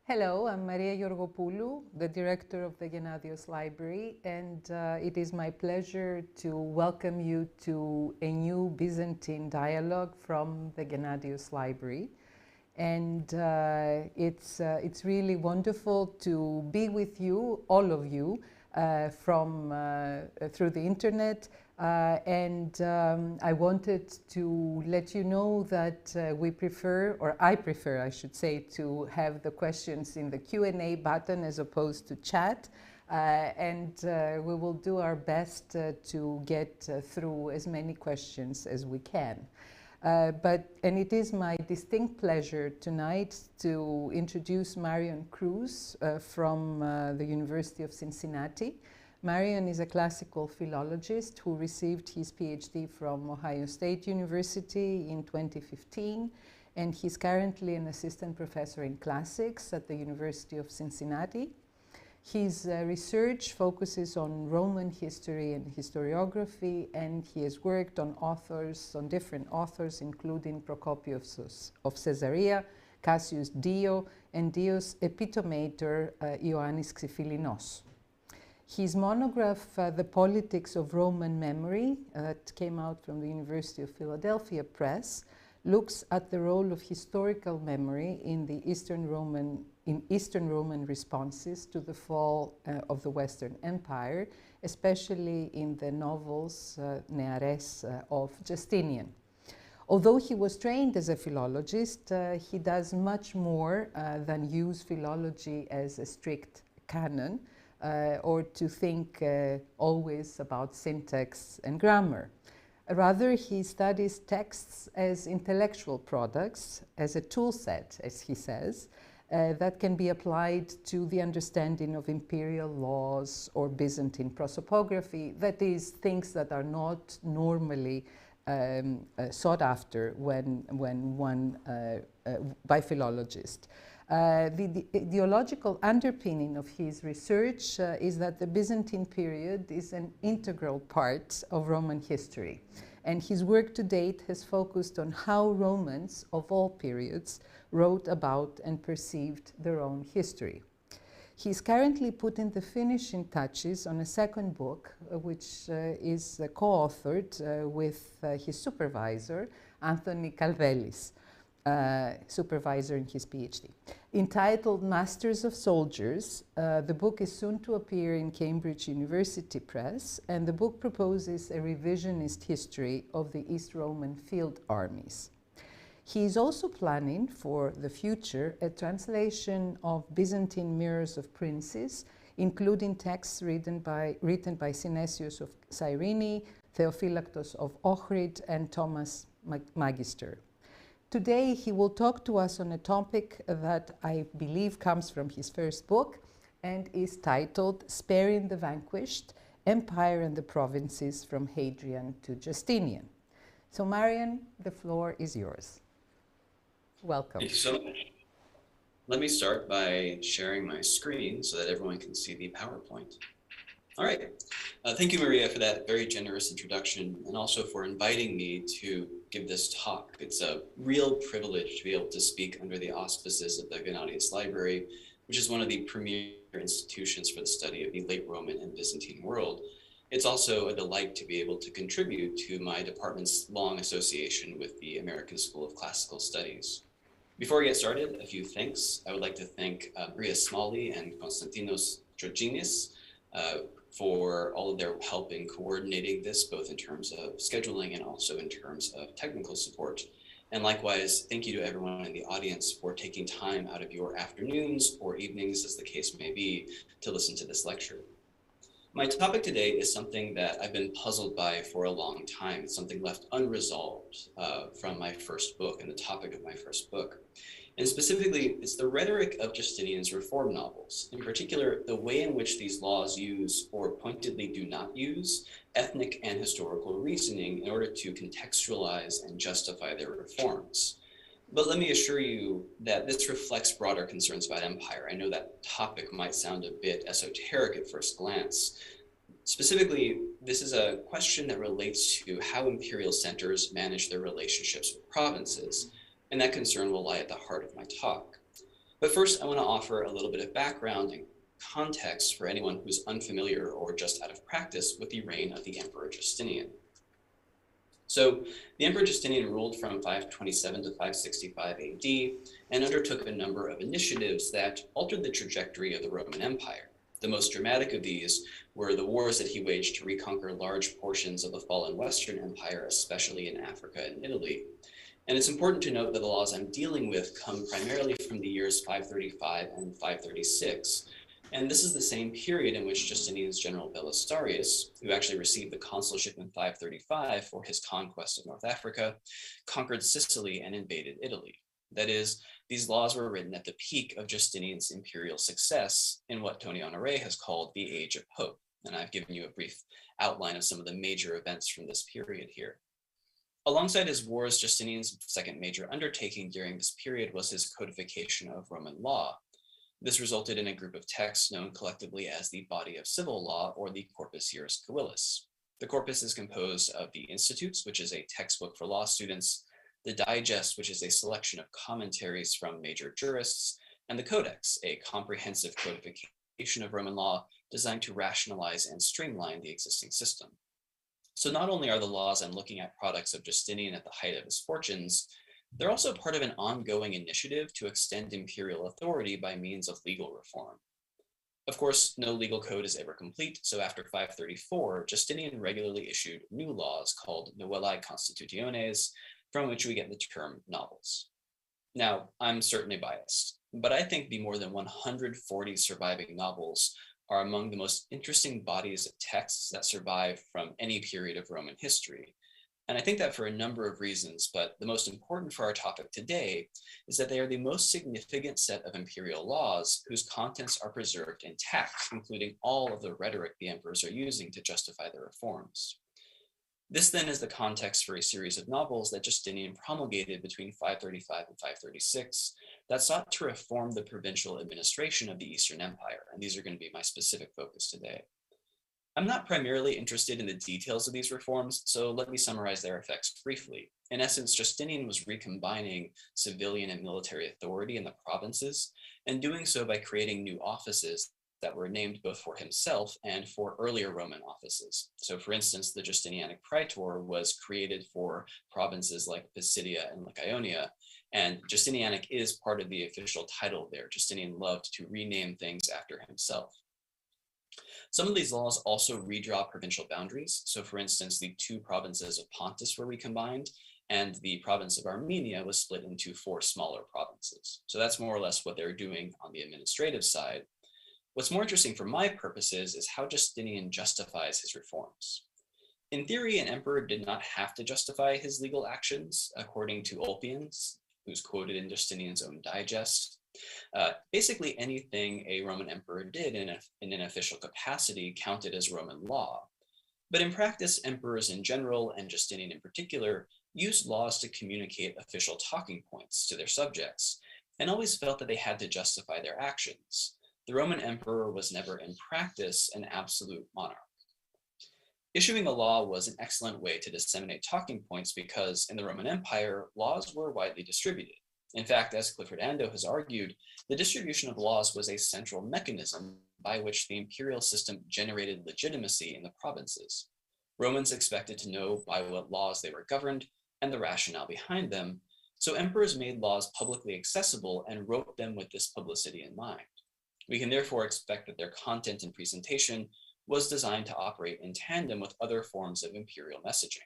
Hello, I'm Maria Georgopoulou, the director of the Gennadius Library, and it is my pleasure to welcome you to a new Byzantine dialogue from the Gennadius Library. And it's really wonderful to be with you, all of you, through the internet. I wanted to let you know that we prefer, or I prefer, I should say, to have the questions in the Q&A button as opposed to chat. We will do our best to get through as many questions as we can. And it is my distinct pleasure tonight to introduce Marion Cruz from the University of Cincinnati. Marion is a classical philologist who received his PhD from Ohio State University in 2015, and he's currently an assistant professor in classics at the University of Cincinnati. His research focuses on Roman history and historiography, and he has worked on different authors, including Procopius of Caesarea, Cassius Dio, and Dio's epitomator Ioannis Xyphilinos. His monograph, The Politics of Roman Memory, that came out from the University of Philadelphia Press, looks at the role of historical memory in Eastern Roman responses to the fall of the Western Empire, especially in the novels Neares of Justinian. Although he was trained as a philologist, he does much more than use philology as a strict canon, or to think always about syntax and grammar. Rather, he studies texts as intellectual products, as a tool set, as he says, that can be applied to the understanding of imperial laws or Byzantine prosopography, that is, things that are not normally sought after by philologists. The ideological underpinning of his research is that the Byzantine period is an integral part of Roman history. And his work to date has focused on how Romans of all periods wrote about and perceived their own history. He's currently putting the finishing touches on a second book, which is co-authored with his supervisor, Anthony Calvelis. Supervisor in his PhD. Entitled Masters of Soldiers, the book is soon to appear in Cambridge University Press, and the book proposes a revisionist history of the East Roman field armies. He is also planning for the future a translation of Byzantine Mirrors of Princes, including texts written by Synesius of Cyrene, Theophylactos of Ohrid, and Thomas Magister. Today, he will talk to us on a topic that I believe comes from his first book and is titled Sparing the Vanquished, Empire and the Provinces from Hadrian to Justinian. So Marion, the floor is yours. Welcome. Thank you so much. Let me start by sharing my screen so that everyone can see the PowerPoint. All right. Thank you, Maria, for that very generous introduction and also for inviting me to give this talk. It's a real privilege to be able to speak under the auspices of the Gennadius Library, which is one of the premier institutions for the study of the late Roman and Byzantine world. It's also a delight to be able to contribute to my department's long association with the American School of Classical Studies. Before we get started, a few thanks. I would like to thank Maria Smalley and Konstantinos Georginis for all of their help in coordinating this, both in terms of scheduling and also in terms of technical support. And likewise, thank you to everyone in the audience for taking time out of your afternoons or evenings, as the case may be, to listen to this lecture. My topic today is something that I've been puzzled by for a long time. It's something left unresolved from my first book and the topic of my first book. And specifically, it's the rhetoric of Justinian's reform novels, in particular, the way in which these laws use, or pointedly do not use, ethnic and historical reasoning in order to contextualize and justify their reforms. But let me assure you that this reflects broader concerns about empire. I know that topic might sound a bit esoteric at first glance. Specifically, this is a question that relates to how imperial centers manage their relationships with provinces, and that concern will lie at the heart of my talk. But first, I want to offer a little bit of background and context for anyone who's unfamiliar or just out of practice with the reign of the Emperor Justinian. So the Emperor Justinian ruled from 527 to 565 AD and undertook a number of initiatives that altered the trajectory of the Roman Empire. The most dramatic of these were the wars that he waged to reconquer large portions of the fallen Western Empire, especially in Africa and Italy. And it's important to note that the laws I'm dealing with come primarily from the years 535 and 536. And this is the same period in which Justinian's general Belisarius, who actually received the consulship in 535 for his conquest of North Africa, conquered Sicily and invaded Italy. That is, these laws were written at the peak of Justinian's imperial success in what Tony Honoré has called the Age of Hope. And I've given you a brief outline of some of the major events from this period here. Alongside his wars, Justinian's second major undertaking during this period was his Codification of Roman Law. This resulted in a group of texts known collectively as the Body of Civil Law, or the Corpus Juris Civilis. The corpus is composed of the Institutes, which is a textbook for law students, the Digest, which is a selection of commentaries from major jurists, and the Codex, a comprehensive codification of Roman law designed to rationalize and streamline the existing system. So not only are the laws I'm looking at products of Justinian at the height of his fortunes, they're also part of an ongoing initiative to extend imperial authority by means of legal reform. Of course, no legal code is ever complete, so after 534, Justinian regularly issued new laws called Novellae Constitutiones, from which we get the term novels. Now, I'm certainly biased, but I think the more than 140 surviving novels are among the most interesting bodies of texts that survive from any period of Roman history. And I think that for a number of reasons, but the most important for our topic today is that they are the most significant set of imperial laws whose contents are preserved intact, including all of the rhetoric the emperors are using to justify their reforms. This then is the context for a series of novels that Justinian promulgated between 535 and 536 that sought to reform the provincial administration of the Eastern Empire, and these are going to be my specific focus today. I'm not primarily interested in the details of these reforms, so let me summarize their effects briefly. In essence, Justinian was recombining civilian and military authority in the provinces, and doing so by creating new offices that were named both for himself and for earlier Roman offices. So for instance, the Justinianic praetor was created for provinces like Pisidia and Lycaonia, and Justinianic is part of the official title there. Justinian loved to rename things after himself. Some of these laws also redraw provincial boundaries. So for instance, the two provinces of Pontus were recombined, and the province of Armenia was split into 4 smaller provinces. So that's more or less what they're doing on the administrative side. What's more interesting for my purposes is how Justinian justifies his reforms. In theory, an emperor did not have to justify his legal actions, according to Ulpian, who's quoted in Justinian's own digest. Basically, anything a Roman emperor did in an official capacity counted as Roman law. But in practice, emperors in general, and Justinian in particular, used laws to communicate official talking points to their subjects, and always felt that they had to justify their actions. The Roman emperor was never in practice an absolute monarch. Issuing a law was an excellent way to disseminate talking points because in the Roman Empire, laws were widely distributed. In fact, as Clifford Ando has argued, the distribution of laws was a central mechanism by which the imperial system generated legitimacy in the provinces. Romans expected to know by what laws they were governed and the rationale behind them, so emperors made laws publicly accessible and wrote them with this publicity in mind. We can therefore expect that their content and presentation was designed to operate in tandem with other forms of imperial messaging.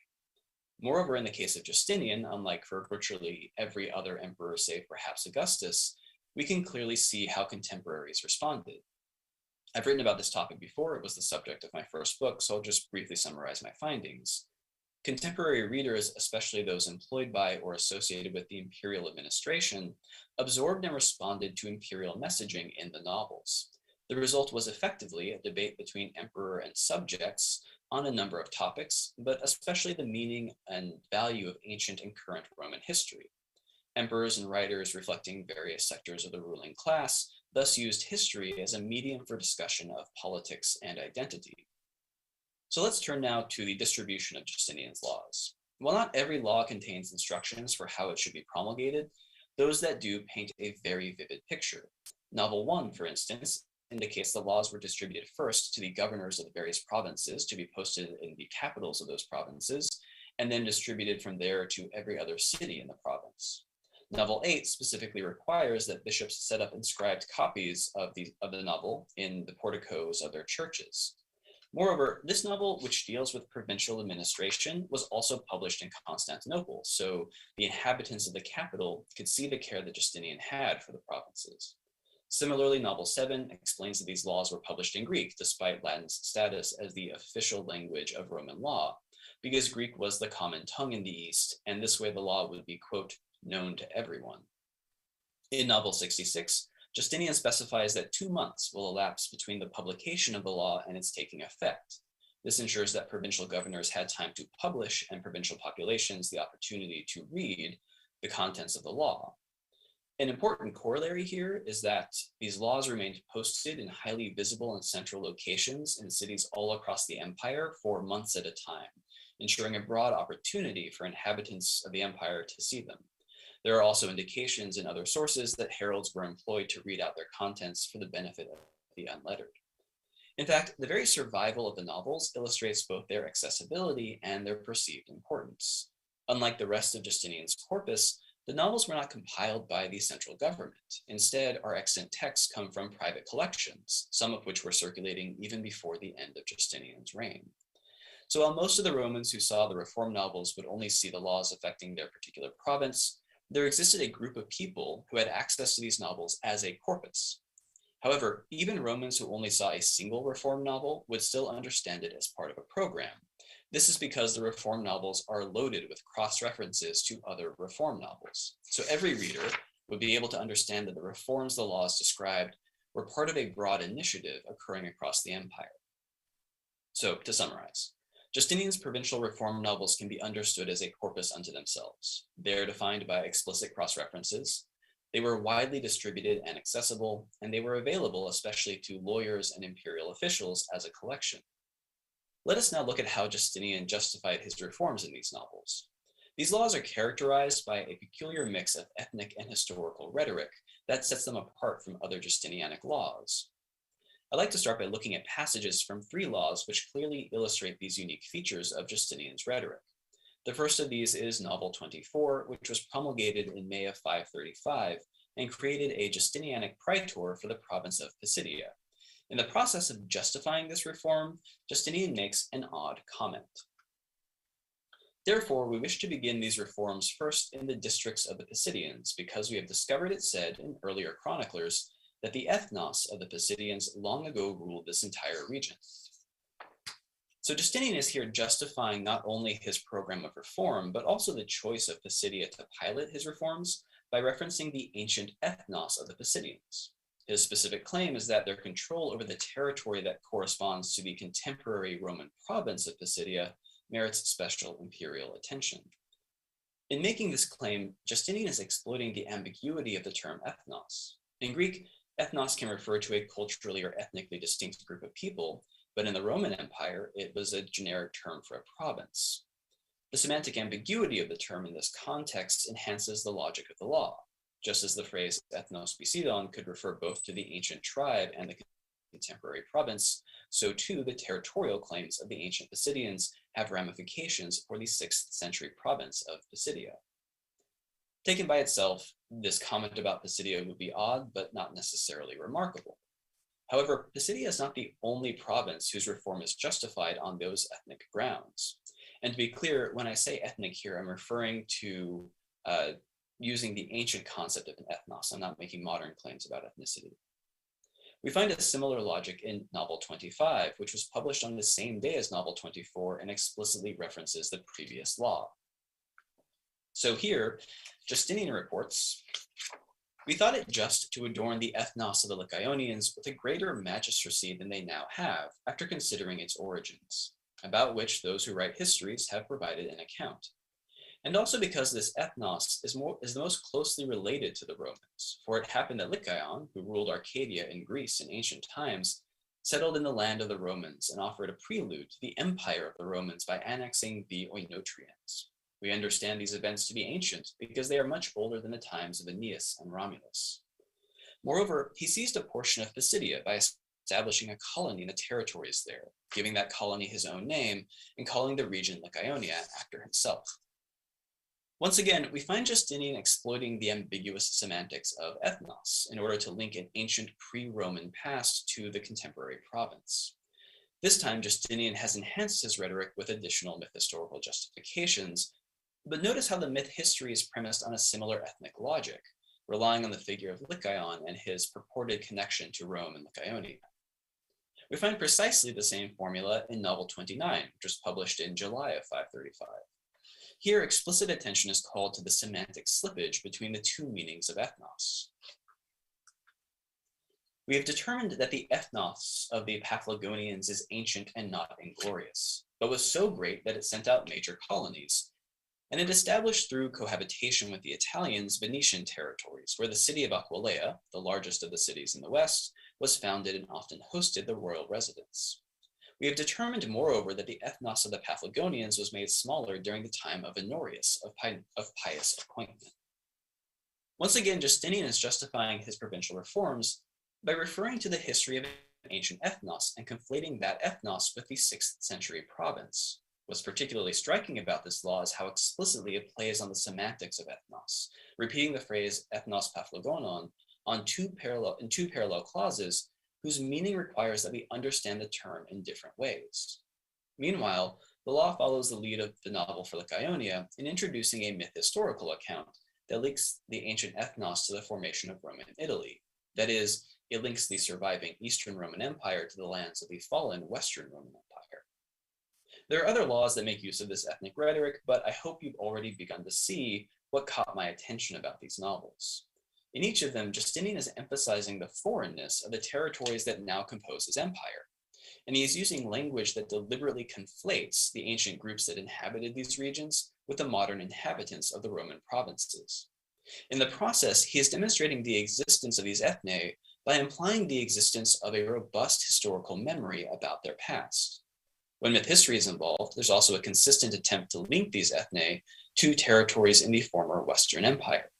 Moreover, in the case of Justinian, unlike for virtually every other emperor save perhaps Augustus, we can clearly see how contemporaries responded. I've written about this topic before. It was the subject of my first book, so I'll just briefly summarize my findings. Contemporary readers, especially those employed by or associated with the imperial administration, absorbed and responded to imperial messaging in the novels. The result was effectively a debate between emperor and subjects on a number of topics, but especially the meaning and value of ancient and current Roman history. Emperors and writers reflecting various sectors of the ruling class thus used history as a medium for discussion of politics and identity. So let's turn now to the distribution of Justinian's laws. While not every law contains instructions for how it should be promulgated, Those that do paint a very vivid picture. Novel 1, for instance, indicates the laws were distributed first to the governors of the various provinces to be posted in the capitals of those provinces, and then distributed from there to every other city in the province. Novel 8 specifically requires that bishops set up inscribed copies of the novel in the porticos of their churches. Moreover, this novel, which deals with provincial administration, was also published in Constantinople, so the inhabitants of the capital could see the care that Justinian had for the provinces. Similarly, Novel 7 explains that these laws were published in Greek, despite Latin's status as the official language of Roman law, because Greek was the common tongue in the East, and this way the law would be, quote, known to everyone. In Novel 66, Justinian specifies that 2 months will elapse between the publication of the law and its taking effect. This ensures that provincial governors had time to publish and provincial populations the opportunity to read the contents of the law. An important corollary here is that these laws remained posted in highly visible and central locations in cities all across the empire for months at a time, ensuring a broad opportunity for inhabitants of the empire to see them. There are also indications in other sources that heralds were employed to read out their contents for the benefit of the unlettered. In fact, the very survival of the novels illustrates both their accessibility and their perceived importance. Unlike the rest of Justinian's corpus, the novels were not compiled by the central government. Instead, our extant texts come from private collections, some of which were circulating even before the end of Justinian's reign. So while most of the Romans who saw the reform novels would only see the laws affecting their particular province, there existed a group of people who had access to these novels as a corpus. However, even Romans who only saw a single reform novel would still understand it as part of a program. This is because the reform novels are loaded with cross-references to other reform novels. So every reader would be able to understand that the reforms the laws described were part of a broad initiative occurring across the empire. So to summarize, Justinian's provincial reform novels can be understood as a corpus unto themselves. They are defined by explicit cross-references. They were widely distributed and accessible, and they were available especially to lawyers and imperial officials as a collection. Let us now look at how Justinian justified his reforms in these novels. These laws are characterized by a peculiar mix of ethnic and historical rhetoric that sets them apart from other Justinianic laws. I'd like to start by looking at passages from 3 laws which clearly illustrate these unique features of Justinian's rhetoric. The first of these is Novel 24, which was promulgated in May of 535 and created a Justinianic praetor for the province of Pisidia. In the process of justifying this reform, Justinian makes an odd comment. Therefore, we wish to begin these reforms first in the districts of the Pisidians, because we have discovered it said in earlier chroniclers that the ethnos of the Pisidians long ago ruled this entire region. So Justinian is here justifying not only his program of reform, but also the choice of Pisidia to pilot his reforms by referencing the ancient ethnos of the Pisidians. His specific claim is that their control over the territory that corresponds to the contemporary Roman province of Pisidia merits special imperial attention. In making this claim, Justinian is exploiting the ambiguity of the term ethnos. In Greek, ethnos can refer to a culturally or ethnically distinct group of people, but in the Roman Empire, it was a generic term for a province. The semantic ambiguity of the term in this context enhances the logic of the law. Just as the phrase ethnos pisidon could refer both to the ancient tribe and the contemporary province, so too the territorial claims of the ancient Pisidians have ramifications for the 6th century province of Pisidia. Taken by itself, this comment about Pisidia would be odd, but not necessarily remarkable. However, Pisidia is not the only province whose reform is justified on those ethnic grounds. And to be clear, when I say ethnic here, I'm referring to using the ancient concept of an ethnos. I'm not making modern claims about ethnicity. We find a similar logic in Novel 25, which was published on the same day as Novel 24 and explicitly references the previous law. So here, Justinian reports, "We thought it just to adorn the ethnos of the Lycaonians with a greater magistracy than they now have, after considering its origins, about which those who write histories have provided an account. And also because this ethnos is the most closely related to the Romans, for it happened that Lycaon, who ruled Arcadia in Greece in ancient times, settled in the land of the Romans and offered a prelude to the empire of the Romans by annexing the Oinotrians. We understand these events to be ancient because they are much older than the times of Aeneas and Romulus. Moreover, he seized a portion of Pisidia by establishing a colony in the territories there, giving that colony his own name and calling the region Lycaonia after himself. Once again, we find Justinian exploiting the ambiguous semantics of ethnos in order to link an ancient pre-Roman past to the contemporary province. This time, Justinian has enhanced his rhetoric with additional myth-historical justifications, but notice how the myth history is premised on a similar ethnic logic, relying on the figure of Lycaon and his purported connection to Rome and Lycaonia. We find precisely the same formula in Novel 29, which was published in July of 535. Here, explicit attention is called to the semantic slippage between the two meanings of ethnos. We have determined that the ethnos of the Paphlagonians is ancient and not inglorious, but was so great that it sent out major colonies, and it established through cohabitation with the Italians Venetian territories, where the city of Aquileia, the largest of the cities in the west, was founded and often hosted the royal residence. We have determined, moreover, that the ethnos of the Paphlagonians was made smaller during the time of Honorius of pious appointment. Once again, Justinian is justifying his provincial reforms by referring to the history of ancient ethnos and conflating that ethnos with the 6th century province. What's particularly striking about this law is how explicitly it plays on the semantics of ethnos, repeating the phrase ethnos paphlagonon in two parallel clauses whose meaning requires that we understand the term in different ways. Meanwhile, the law follows the lead of the novel for Lycaonia in introducing a myth-historical account that links the ancient ethnos to the formation of Roman Italy. That is, it links the surviving Eastern Roman Empire to the lands of the fallen Western Roman Empire. There are other laws that make use of this ethnic rhetoric, but I hope you've already begun to see what caught my attention about these novels. In each of them, Justinian is emphasizing the foreignness of the territories that now compose his empire, and he is using language that deliberately conflates the ancient groups that inhabited these regions with the modern inhabitants of the Roman provinces. In the process, he is demonstrating the existence of these ethne by implying the existence of a robust historical memory about their past. When myth history is involved, there's also a consistent attempt to link these ethne to territories in the former Western Empire.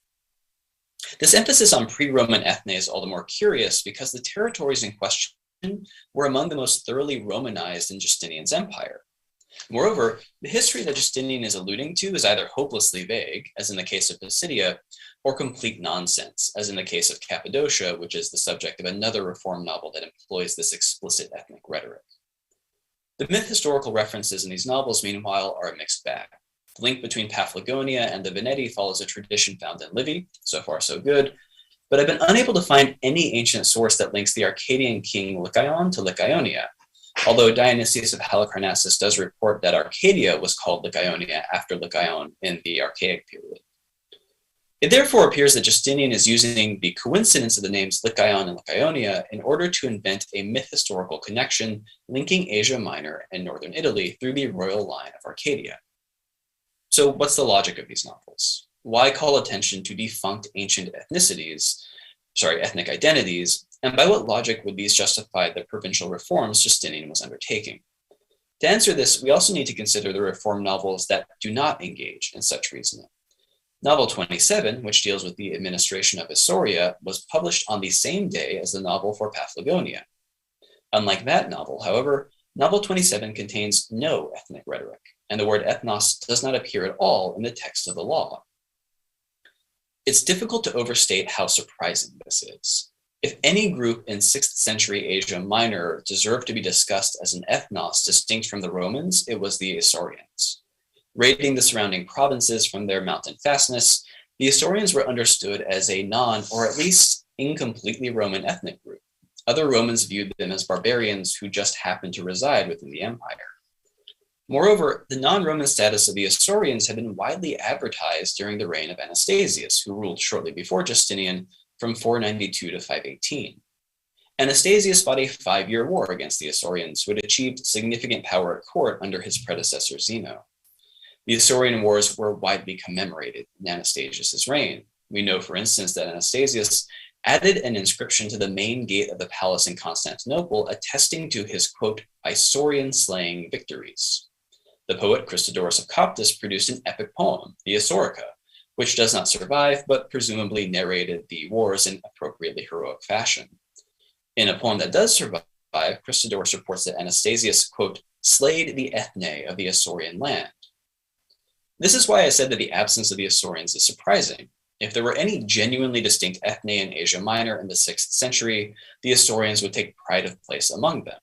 This emphasis on pre-Roman ethne is all the more curious because the territories in question were among the most thoroughly Romanized in Justinian's empire. Moreover, the history that Justinian is alluding to is either hopelessly vague, as in the case of Pisidia, or complete nonsense, as in the case of Cappadocia, which is the subject of another reform novel that employs this explicit ethnic rhetoric. The myth-historical references in these novels, meanwhile, are a mixed bag. The link between Paphlagonia and the Veneti follows a tradition found in Livy, so far so good, but I've been unable to find any ancient source that links the Arcadian king Lycaon to Lycaonia, although Dionysius of Halicarnassus does report that Arcadia was called Lycaonia after Lycaon in the Archaic period. It therefore appears that Justinian is using the coincidence of the names Lycaon and Lycaonia in order to invent a myth-historical connection linking Asia Minor and northern Italy through the royal line of Arcadia. So what's the logic of these novels? Why call attention to defunct ancient ethnic identities, and by what logic would these justify the provincial reforms Justinian was undertaking? To answer this, we also need to consider the reform novels that do not engage in such reasoning. Novel 27, which deals with the administration of Isauria, was published on the same day as the novel for Paphlagonia. Unlike that novel, however, Novel 27 contains no ethnic rhetoric, and the word ethnos does not appear at all in the text of the law. It's difficult to overstate how surprising this is. If any group in 6th century Asia Minor deserved to be discussed as an ethnos distinct from the Romans, it was the Isaurians. Raiding the surrounding provinces from their mountain fastness, the Isaurians were understood as a non, or at least incompletely Roman ethnic group. Other Romans viewed them as barbarians who just happened to reside within the empire. Moreover, the non-Roman status of the Isaurians had been widely advertised during the reign of Anastasius, who ruled shortly before Justinian from 492 to 518. Anastasius fought a 5-year war against the Isaurians, who had achieved significant power at court under his predecessor Zeno. The Isaurian Wars were widely commemorated in Anastasius' reign. We know, for instance, that Anastasius added an inscription to the main gate of the palace in Constantinople attesting to his, quote, Isaurian slaying victories. The poet Chrysodorus of Coptus produced an epic poem, the Isaurica, which does not survive, but presumably narrated the wars in appropriately heroic fashion. In a poem that does survive, Chrysodorus reports that Anastasius, quote, slayed the ethne of the Isaurian land. This is why I said that the absence of the Isaurians is surprising. If there were any genuinely distinct ethne in Asia Minor in the 6th century, the Isaurians would take pride of place among them.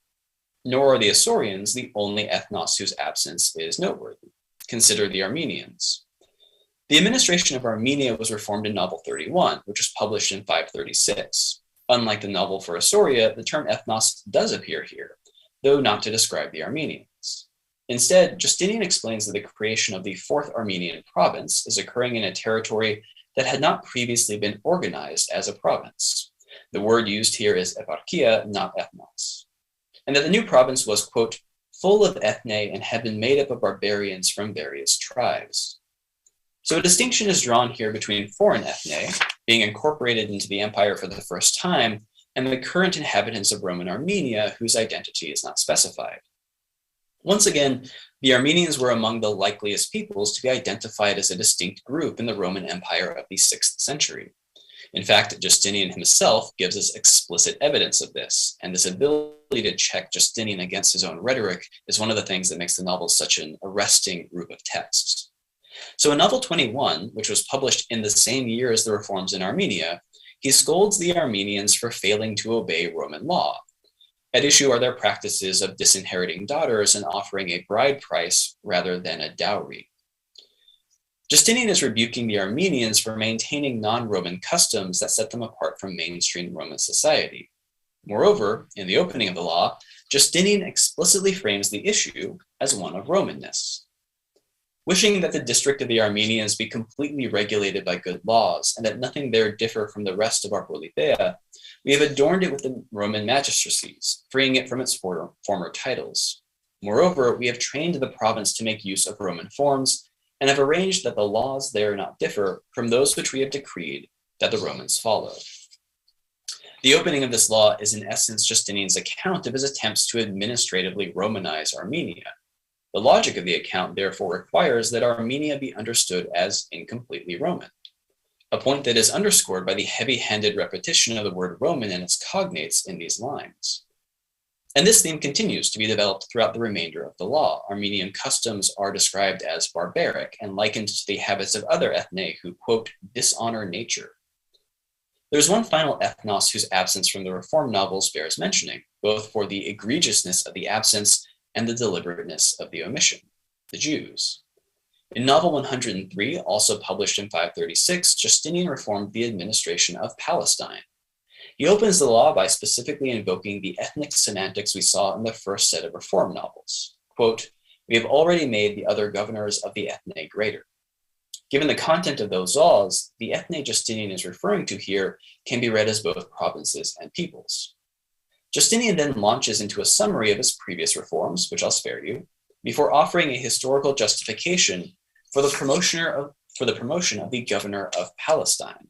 Nor are the Isaurians the only ethnos whose absence is noteworthy. Consider the Armenians. The administration of Armenia was reformed in Novel 31, which was published in 536. Unlike the novel for Isauria, the term ethnos does appear here, though not to describe the Armenians. Instead, Justinian explains that the creation of the 4th Armenian province is occurring in a territory that had not previously been organized as a province. The word used here is eparchia, not ethnos. And that the new province was, quote, full of ethne and had been made up of barbarians from various tribes. So a distinction is drawn here between foreign ethne, being incorporated into the empire for the first time, and the current inhabitants of Roman Armenia, whose identity is not specified. Once again, the Armenians were among the likeliest peoples to be identified as a distinct group in the Roman Empire of the 6th century. In fact, Justinian himself gives us explicit evidence of this, and this ability to check Justinian against his own rhetoric is one of the things that makes the novel such an arresting group of texts. So in Novel 21, which was published in the same year as the reforms in Armenia, he scolds the Armenians for failing to obey Roman law. At issue are their practices of disinheriting daughters and offering a bride price rather than a dowry. Justinian is rebuking the Armenians for maintaining non-Roman customs that set them apart from mainstream Roman society. Moreover, in the opening of the law, Justinian explicitly frames the issue as one of Romanness. Wishing that the district of the Armenians be completely regulated by good laws and that nothing there differ from the rest of our Polytheia, we have adorned it with the Roman magistracies, freeing it from its former titles. Moreover, we have trained the province to make use of Roman forms and have arranged that the laws there not differ from those which we have decreed that the Romans follow. The opening of this law is in essence Justinian's account of his attempts to administratively Romanize Armenia. The logic of the account therefore requires that Armenia be understood as incompletely Roman, a point that is underscored by the heavy-handed repetition of the word Roman and its cognates in these lines. And this theme continues to be developed throughout the remainder of the law. Armenian customs are described as barbaric and likened to the habits of other ethne who, quote, dishonor nature. There's one final ethnos whose absence from the Reformed novels bears mentioning, both for the egregiousness of the absence and the deliberateness of the omission, the Jews. In Novel 103, also published in 536, Justinian reformed the administration of Palestine. He opens the law by specifically invoking the ethnic semantics we saw in the first set of Reformed novels. Quote, we have already made the other governors of the ethne greater. Given the content of those laws, the ethne Justinian is referring to here can be read as both provinces and peoples. Justinian then launches into a summary of his previous reforms, which I'll spare you, before offering a historical justification for the promotion of the governor of Palestine.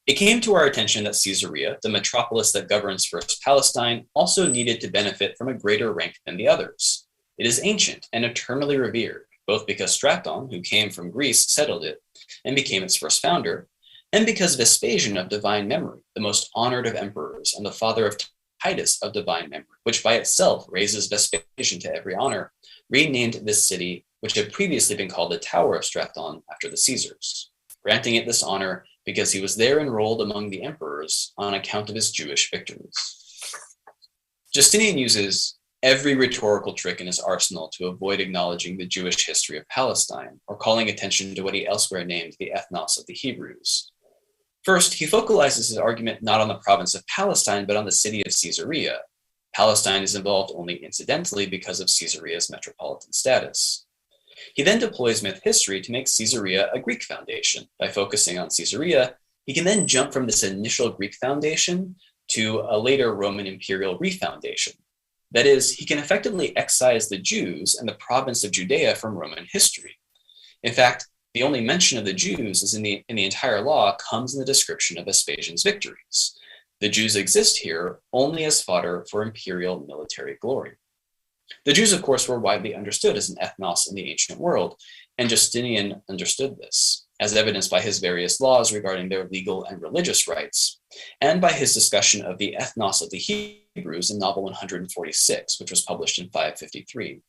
It came to our attention that Caesarea, the metropolis that governs First Palestine, also needed to benefit from a greater rank than the others. It is ancient and eternally revered, both because Straton, who came from Greece, settled it and became its first founder, and because Vespasian of divine memory, the most honored of emperors and the father of Titus of divine memory, which by itself raises Vespasian to every honor, renamed this city, which had previously been called the Tower of Straton after the Caesars, granting it this honor because he was there enrolled among the emperors on account of his Jewish victories. Justinian uses every rhetorical trick in his arsenal to avoid acknowledging the Jewish history of Palestine or calling attention to what he elsewhere named the ethnos of the Hebrews. First, he focalizes his argument not on the province of Palestine, but on the city of Caesarea. Palestine is involved only incidentally because of Caesarea's metropolitan status. He then deploys myth history to make Caesarea a Greek foundation. By focusing on Caesarea, he can then jump from this initial Greek foundation to a later Roman imperial refoundation. That is, he can effectively excise the Jews and the province of Judea from Roman history. In fact, the only mention of the Jews is in the entire law comes in the description of Vespasian's victories. The Jews exist here only as fodder for imperial military glory. The Jews, of course, were widely understood as an ethnos in the ancient world, and Justinian understood this, as evidenced by his various laws regarding their legal and religious rights, and by his discussion of the ethnos of the Hebrews in Novel 146, which was published in 553.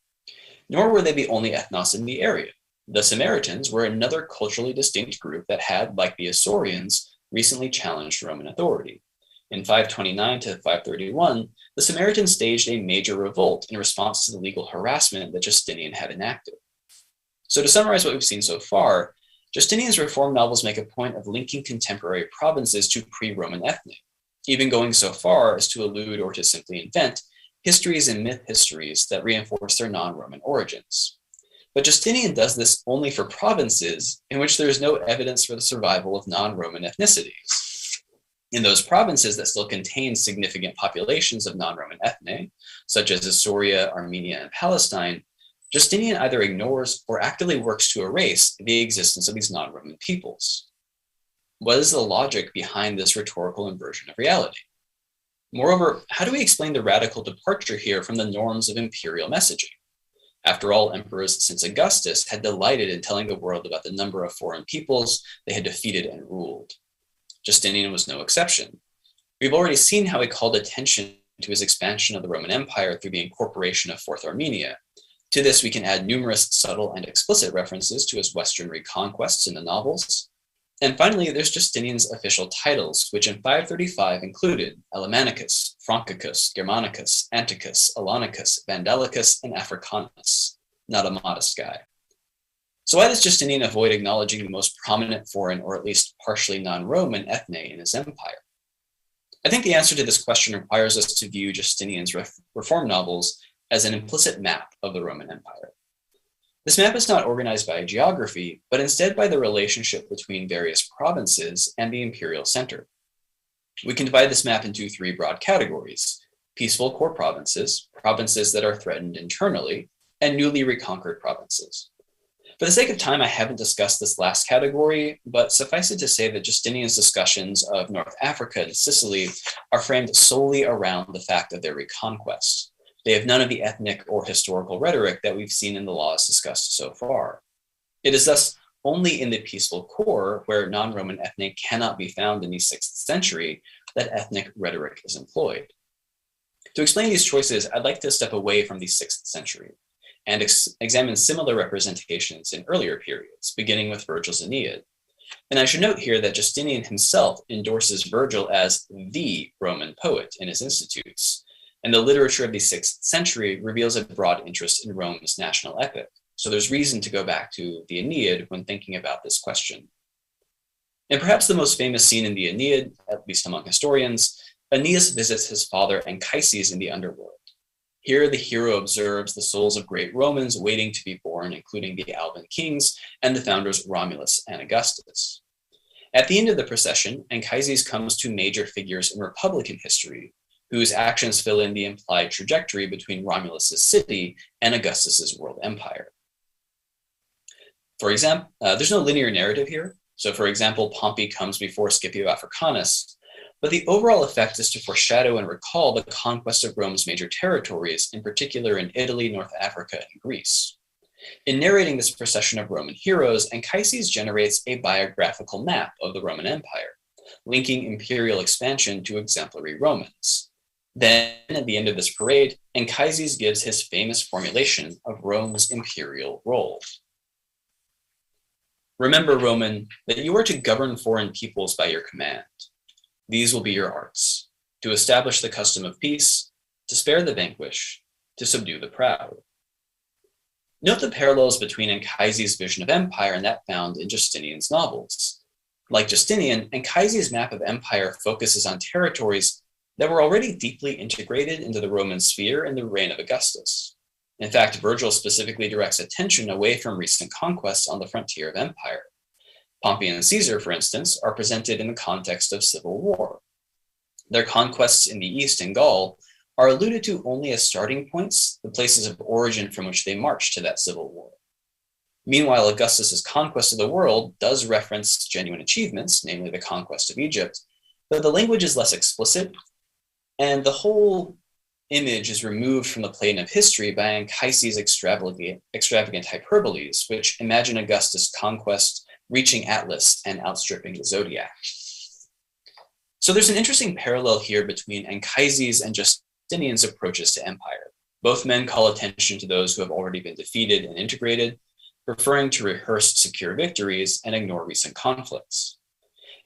Nor were they the only ethnos in the area. The Samaritans were another culturally distinct group that had, like the Isaurians, recently challenged Roman authority. In 529 to 531, the Samaritans staged a major revolt in response to the legal harassment that Justinian had enacted. So to summarize what we've seen so far, Justinian's reform novels make a point of linking contemporary provinces to pre-Roman ethne, even going so far as to allude or to simply invent histories and myth histories that reinforce their non-Roman origins. But Justinian does this only for provinces in which there is no evidence for the survival of non-Roman ethnicities. In those provinces that still contain significant populations of non-Roman ethne, such as Isauria, Armenia, and Palestine, Justinian either ignores or actively works to erase the existence of these non-Roman peoples. What is the logic behind this rhetorical inversion of reality? Moreover, how do we explain the radical departure here from the norms of imperial messaging? After all, emperors since Augustus had delighted in telling the world about the number of foreign peoples they had defeated and ruled. Justinian was no exception. We've already seen how he called attention to his expansion of the Roman Empire through the incorporation of Fourth Armenia. To this, we can add numerous subtle and explicit references to his Western reconquests in the novels. And finally, there's Justinian's official titles, which in 535 included Alemannicus, Francicus, Germanicus, Anticus, Alanicus, Vandalicus, and Africanus. Not a modest guy. So why does Justinian avoid acknowledging the most prominent foreign, or at least partially non-Roman, ethne in his empire? I think the answer to this question requires us to view Justinian's reform novels as an implicit map of the Roman Empire. This map is not organized by geography, but instead by the relationship between various provinces and the imperial center. We can divide this map into three broad categories: peaceful core provinces, provinces that are threatened internally, and newly reconquered provinces. For the sake of time, I haven't discussed this last category, but suffice it to say that Justinian's discussions of North Africa and Sicily are framed solely around the fact of their reconquest. They have none of the ethnic or historical rhetoric that we've seen in the laws discussed so far. It is thus only in the peaceful core, where non-Roman ethne cannot be found in the 6th century, that ethnic rhetoric is employed. To explain these choices, I'd like to step away from the 6th century and examine similar representations in earlier periods, beginning with Virgil's Aeneid. And I should note here that Justinian himself endorses Virgil as the Roman poet in his Institutes, and the literature of the 6th century reveals a broad interest in Rome's national epic. So there's reason to go back to the Aeneid when thinking about this question. And perhaps the most famous scene in the Aeneid, at least among historians, Aeneas visits his father Anchises in the underworld. Here, the hero observes the souls of great Romans waiting to be born, including the Alban kings and the founders Romulus and Augustus. At the end of the procession, Anchises comes to major figures in Republican history, whose actions fill in the implied trajectory between Romulus's city and Augustus's world empire. For example, there's no linear narrative here. So for example, Pompey comes before Scipio Africanus, but the overall effect is to foreshadow and recall the conquest of Rome's major territories, in particular in Italy, North Africa, and Greece. In narrating this procession of Roman heroes, Anchises generates a biographical map of the Roman Empire, linking imperial expansion to exemplary Romans. Then, at the end of this parade, Anchises gives his famous formulation of Rome's imperial role. Remember, Roman, that you are to govern foreign peoples by your command. These will be your arts: to establish the custom of peace, to spare the vanquished, to subdue the proud. Note the parallels between Anchises' vision of empire and that found in Justinian's novels. Like Justinian, Anchises' map of empire focuses on territories that were already deeply integrated into the Roman sphere in the reign of Augustus. In fact, Virgil specifically directs attention away from recent conquests on the frontier of empire. Pompey and Caesar, for instance, are presented in the context of civil war. Their conquests in the East and Gaul are alluded to only as starting points, the places of origin from which they marched to that civil war. Meanwhile, Augustus's conquest of the world does reference genuine achievements, namely the conquest of Egypt, but the language is less explicit, and the whole image is removed from the plane of history by Anchises' extravagant hyperboles, which imagine Augustus' conquest reaching Atlas and outstripping the zodiac. So there's an interesting parallel here between Anchises and Justinian's approaches to empire. Both men call attention to those who have already been defeated and integrated, preferring to rehearse secure victories and ignore recent conflicts.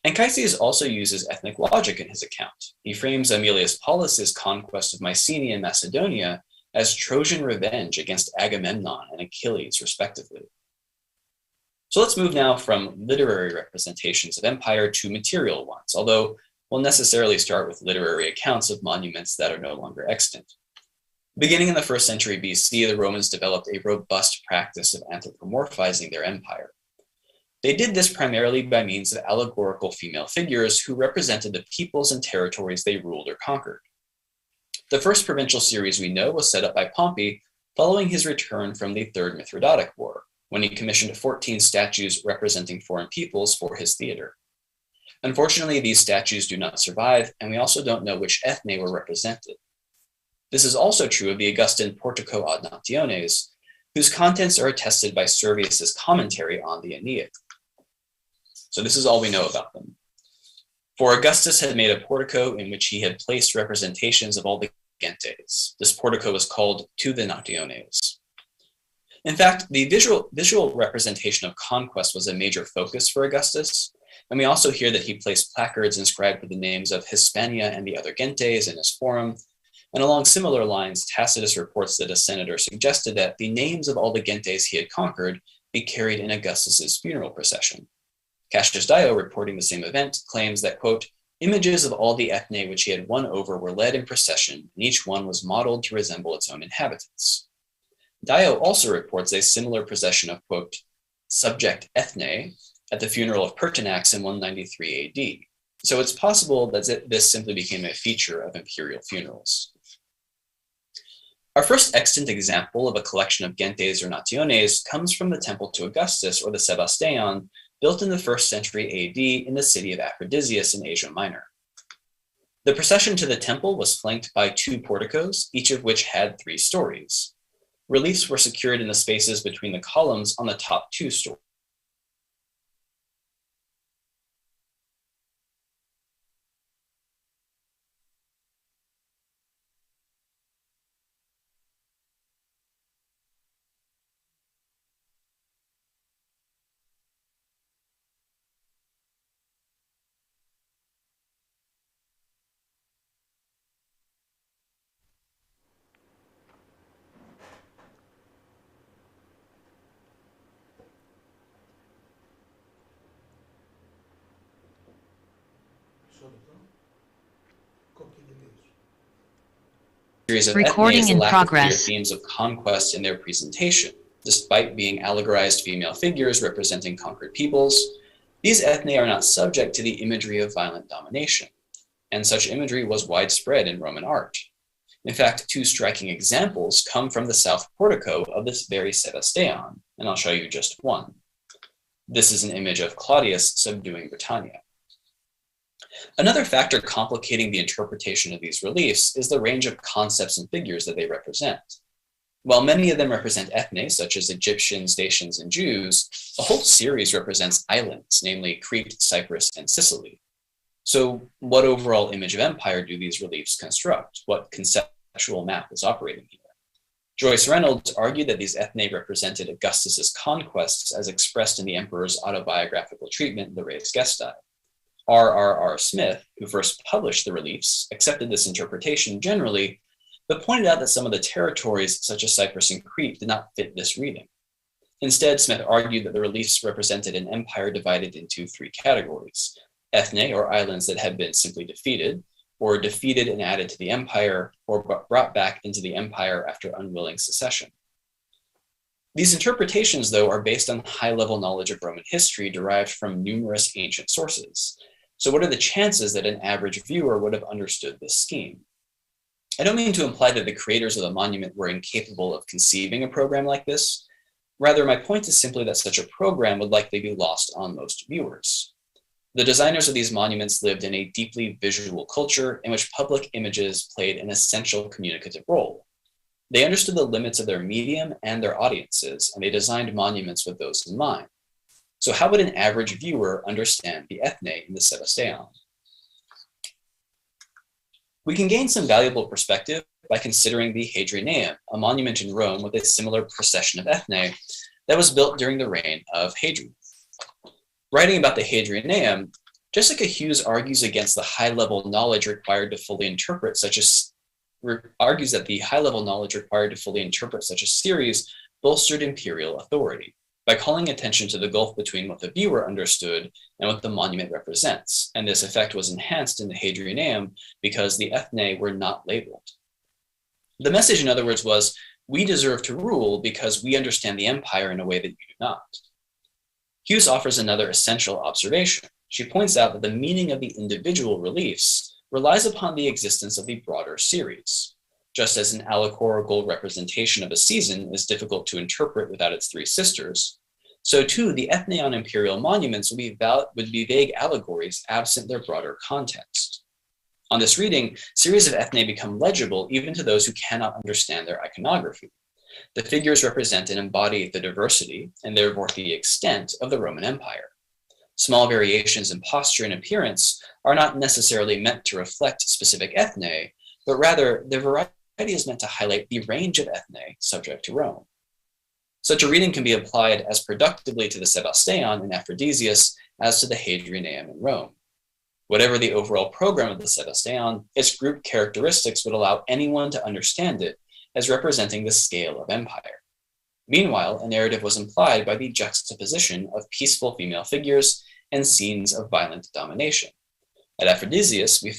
Anchises also uses ethnic logic in his account. He frames Aemilius Paulus's conquest of Mycenae and Macedonia as Trojan revenge against Agamemnon and Achilles, respectively. So let's move now from literary representations of empire to material ones, although we'll necessarily start with literary accounts of monuments that are no longer extant. Beginning in the 1st century BC, the Romans developed a robust practice of anthropomorphizing their empire. They did this primarily by means of allegorical female figures who represented the peoples and territories they ruled or conquered. The first provincial series we know was set up by Pompey following his return from the Third Mithridatic War, when he commissioned 14 statues representing foreign peoples for his theater. Unfortunately, these statues do not survive, and we also don't know which ethne were represented. This is also true of the Augustan Portico ad Nationes, whose contents are attested by Servius's commentary on the Aeneid. So this is all we know about them. For Augustus had made a portico in which he had placed representations of all the gentes. This portico was called To the Nationes. In fact, the visual representation of conquest was a major focus for Augustus, and we also hear that he placed placards inscribed with the names of Hispania and the other gentes in his forum. And along similar lines, Tacitus reports that a senator suggested that the names of all the gentes he had conquered be carried in Augustus's funeral procession. Cassius Dio, reporting the same event, claims that, quote, images of all the ethne which he had won over were led in procession, and each one was modeled to resemble its own inhabitants. Dio also reports a similar procession of, quote, subject ethne at the funeral of Pertinax in 193 AD. So it's possible that this simply became a feature of imperial funerals. Our first extant example of a collection of gentes or nationes comes from the temple to Augustus, or the Sebasteion, built in the 1st century AD in the city of Aphrodisias in Asia Minor. The procession to the temple was flanked by 2 porticos, each of which had 3 stories. Reliefs were secured in the spaces between the columns on the top 2 stories. Series of Recording in progress. Themes of conquest in their presentation. Despite being allegorized female figures representing conquered peoples, these ethne are not subject to the imagery of violent domination, and such imagery was widespread in Roman art. In fact, 2 striking examples come from the south portico of this very Sebasteion, and I'll show you just one. This is an image of Claudius subduing Britannia. Another factor complicating the interpretation of these reliefs is the range of concepts and figures that they represent. While many of them represent ethne, such as Egyptians, Dacians, and Jews, a whole series represents islands, namely Crete, Cyprus, and Sicily. So what overall image of empire do these reliefs construct? What conceptual map is operating here? Joyce Reynolds argued that these ethne represented Augustus's conquests as expressed in the emperor's autobiographical treatment, the Res Gestae. R.R.R. Smith, who first published the reliefs, accepted this interpretation generally, but pointed out that some of the territories, such as Cyprus and Crete, did not fit this reading. Instead, Smith argued that the reliefs represented an empire divided into 3 categories: ethne, or islands that had been simply defeated, or defeated and added to the empire, or brought back into the empire after unwilling secession. These interpretations, though, are based on high-level knowledge of Roman history derived from numerous ancient sources. So what are the chances that an average viewer would have understood this scheme? I don't mean to imply that the creators of the monument were incapable of conceiving a program like this. Rather, my point is simply that such a program would likely be lost on most viewers. The designers of these monuments lived in a deeply visual culture in which public images played an essential communicative role. They understood the limits of their medium and their audiences, and they designed monuments with those in mind. So how would an average viewer understand the ethne in the Sebasteion? We can gain some valuable perspective by considering the Hadrianeum, a monument in Rome with a similar procession of ethne that was built during the reign of Hadrian. Writing about the Hadrianeum, Jessica Hughes argues against the high-level knowledge required to fully interpret such a series bolstered imperial authority by calling attention to the gulf between what the viewer understood and what the monument represents, and this effect was enhanced in the Hadrianeum because the ethne were not labeled. The message, in other words, was, we deserve to rule because we understand the empire in a way that you do not. Hughes offers another essential observation. She points out that the meaning of the individual reliefs relies upon the existence of the broader series. Just as an allegorical representation of a season is difficult to interpret without its three sisters, so too the ethne on imperial monuments would be vague allegories absent their broader context. On this reading, series of ethne become legible even to those who cannot understand their iconography. The figures represent and embody the diversity, and therefore the extent, of the Roman Empire. Small variations in posture and appearance are not necessarily meant to reflect specific ethne, but rather the variety is meant to highlight the range of ethne subject to Rome. Such a reading can be applied as productively to the Sebasteion and Aphrodisias as to the Hadrianeum in Rome. Whatever the overall program of the Sebasteion, its group characteristics would allow anyone to understand it as representing the scale of empire. Meanwhile, a narrative was implied by the juxtaposition of peaceful female figures and scenes of violent domination. At Aphrodisias, we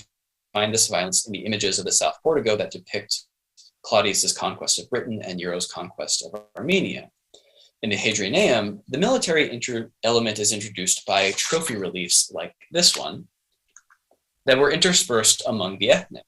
find this violence in the images of the South Portico that depict Claudius's conquest of Britain and Nero's conquest of Armenia. In the Hadrianeum, the military element is introduced by trophy reliefs like this one that were interspersed among the ethne.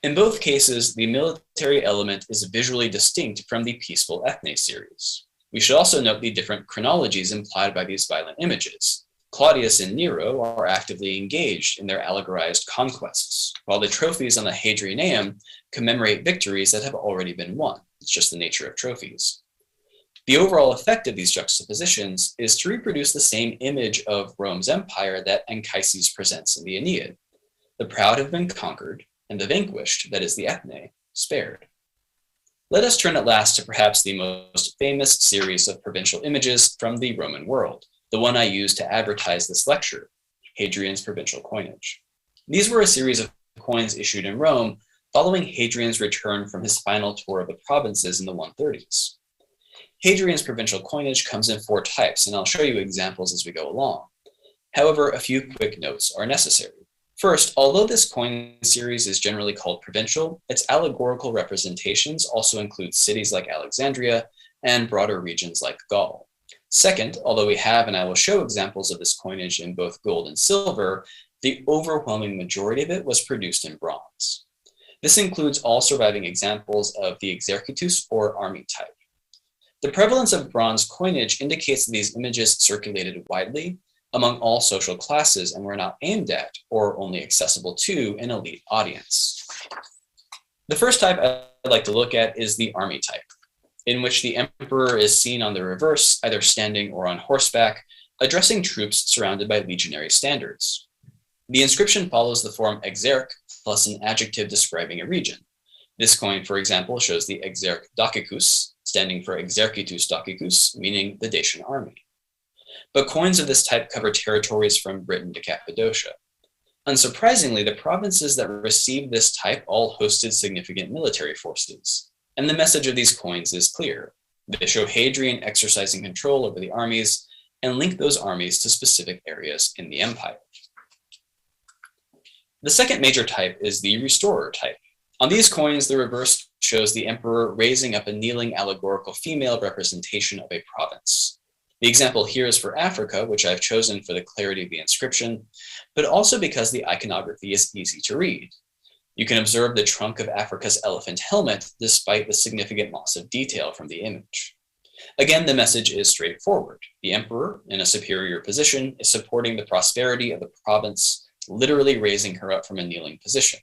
In both cases, the military element is visually distinct from the peaceful ethne series. We should also note the different chronologies implied by these violent images. Claudius and Nero are actively engaged in their allegorized conquests, while the trophies on the Hadrianeum commemorate victories that have already been won. It's just the nature of trophies. The overall effect of these juxtapositions is to reproduce the same image of Rome's empire that Anchises presents in the Aeneid. The proud have been conquered, and the vanquished, that is the ethne, spared. Let us turn at last to perhaps the most famous series of provincial images from the Roman world, the one I used to advertise this lecture, Hadrian's provincial coinage. These were a series of coins issued in Rome following Hadrian's return from his final tour of the provinces in the 130s. Hadrian's provincial coinage comes in 4 types, and I'll show you examples as we go along. However, a few quick notes are necessary. First, although this coin series is generally called provincial, its allegorical representations also include cities like Alexandria and broader regions like Gaul. Second, although we have, and I will show examples of this coinage in both gold and silver, the overwhelming majority of it was produced in bronze. This includes all surviving examples of the exercitus or army type. The prevalence of bronze coinage indicates that these images circulated widely among all social classes and were not aimed at or only accessible to an elite audience. The first type I'd like to look at is the army type, in which the emperor is seen on the reverse, either standing or on horseback, addressing troops surrounded by legionary standards. The inscription follows the form exerc plus an adjective describing a region. This coin, for example, shows the exerc Dacicus, standing for exercitus Dacicus, meaning the Dacian army. But coins of this type cover territories from Britain to Cappadocia. Unsurprisingly, the provinces that received this type all hosted significant military forces, and the message of these coins is clear. They show Hadrian exercising control over the armies and link those armies to specific areas in the empire. The second major type is the restorer type. On these coins, the reverse shows the emperor raising up a kneeling allegorical female representation of a province. The example here is for Africa, which I've chosen for the clarity of the inscription, but also because the iconography is easy to read. You can observe the trunk of Africa's elephant helmet despite the significant loss of detail from the image. Again, the message is straightforward. The emperor, in a superior position, is supporting the prosperity of the province, literally raising her up from a kneeling position.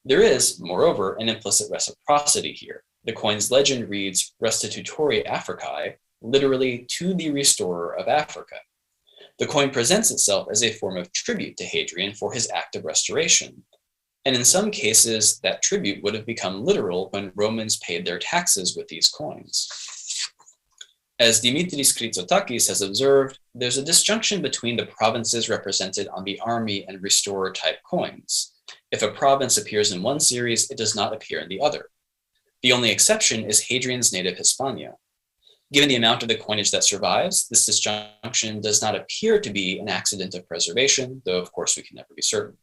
There is, moreover, an implicit reciprocity here. The coin's legend reads Restitutori Africae, literally to the restorer of Africa. The coin presents itself as a form of tribute to Hadrian for his act of restoration. And in some cases, that tribute would have become literal when Romans paid their taxes with these coins. As Dimitris Kritsotakis has observed, there's a disjunction between the provinces represented on the army and restorer type coins. If a province appears in one series, it does not appear in the other. The only exception is Hadrian's native Hispania. Given the amount of the coinage that survives, this disjunction does not appear to be an accident of preservation, though of course we can never be certain.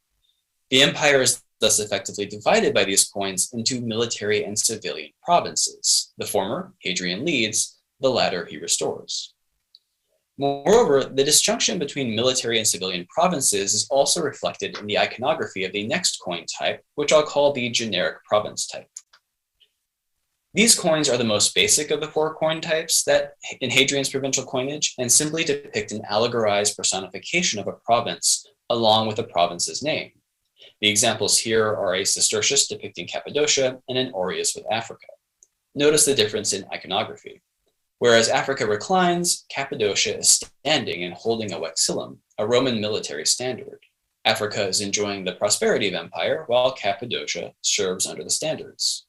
The empire is thus effectively divided by these coins into military and civilian provinces. The former, Hadrian leads, the latter he restores. Moreover, the disjunction between military and civilian provinces is also reflected in the iconography of the next coin type, which I'll call the generic province type. These coins are the most basic of the four coin types that in Hadrian's provincial coinage and simply depict an allegorized personification of a province along with the province's name. The examples here are a sestertius depicting Cappadocia and an aureus with Africa. Notice the difference in iconography. Whereas Africa reclines, Cappadocia is standing and holding a vexillum, a Roman military standard. Africa is enjoying the prosperity of empire, while Cappadocia serves under the standards.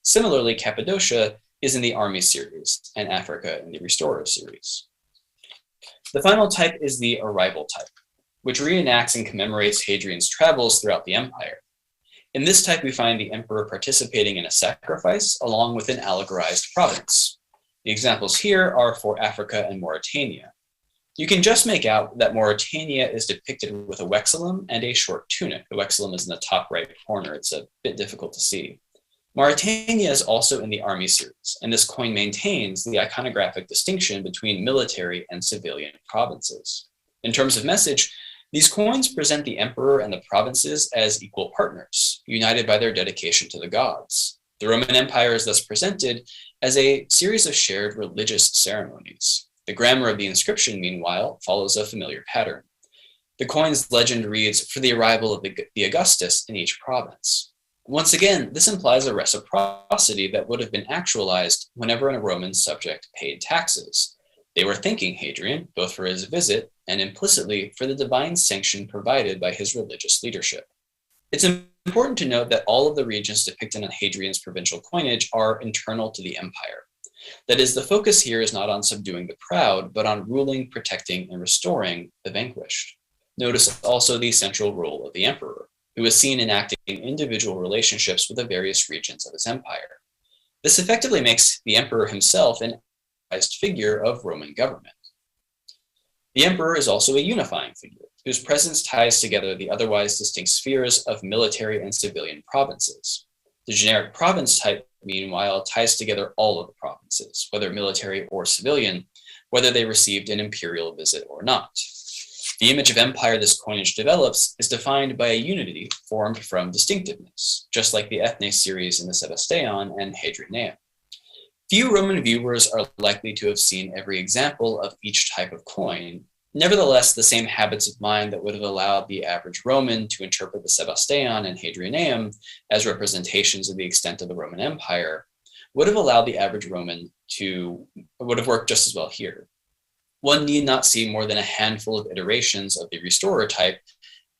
Similarly, Cappadocia is in the army series, and Africa in the restorer series. The final type is the arrival type, which reenacts and commemorates Hadrian's travels throughout the empire. In this type, we find the emperor participating in a sacrifice along with an allegorized province. The examples here are for Africa and Mauritania. You can just make out that Mauritania is depicted with a vexillum and a short tunic. The vexillum is in the top right corner. It's a bit difficult to see. Mauritania is also in the army series, and this coin maintains the iconographic distinction between military and civilian provinces. In terms of message, these coins present the emperor and the provinces as equal partners, united by their dedication to the gods. The Roman Empire is thus presented as a series of shared religious ceremonies. The grammar of the inscription, meanwhile, follows a familiar pattern. The coin's legend reads, for the arrival of the Augustus in each province. Once again, this implies a reciprocity that would have been actualized whenever a Roman subject paid taxes. They were thanking Hadrian, both for his visit and implicitly for the divine sanction provided by his religious leadership. It's important to note that all of the regions depicted on Hadrian's provincial coinage are internal to the empire. That is, the focus here is not on subduing the proud, but on ruling, protecting, and restoring the vanquished. Notice also the central role of the emperor, who is seen enacting individual relationships with the various regions of his empire. This effectively makes the emperor himself an idealized figure of Roman government. The emperor is also a unifying figure, whose presence ties together the otherwise distinct spheres of military and civilian provinces. The generic province type, meanwhile, ties together all of the provinces, whether military or civilian, whether they received an imperial visit or not. The image of empire this coinage develops is defined by a unity formed from distinctiveness, just like the ethne series in the Sebastean and Hadrianeum. Few Roman viewers are likely to have seen every example of each type of coin. Nevertheless, the same habits of mind that would have allowed the average Roman to interpret the Sebastean and Hadrianeum as representations of the extent of the Roman Empire would have allowed the average Roman would have worked just as well here. One need not see more than a handful of iterations of the restorer type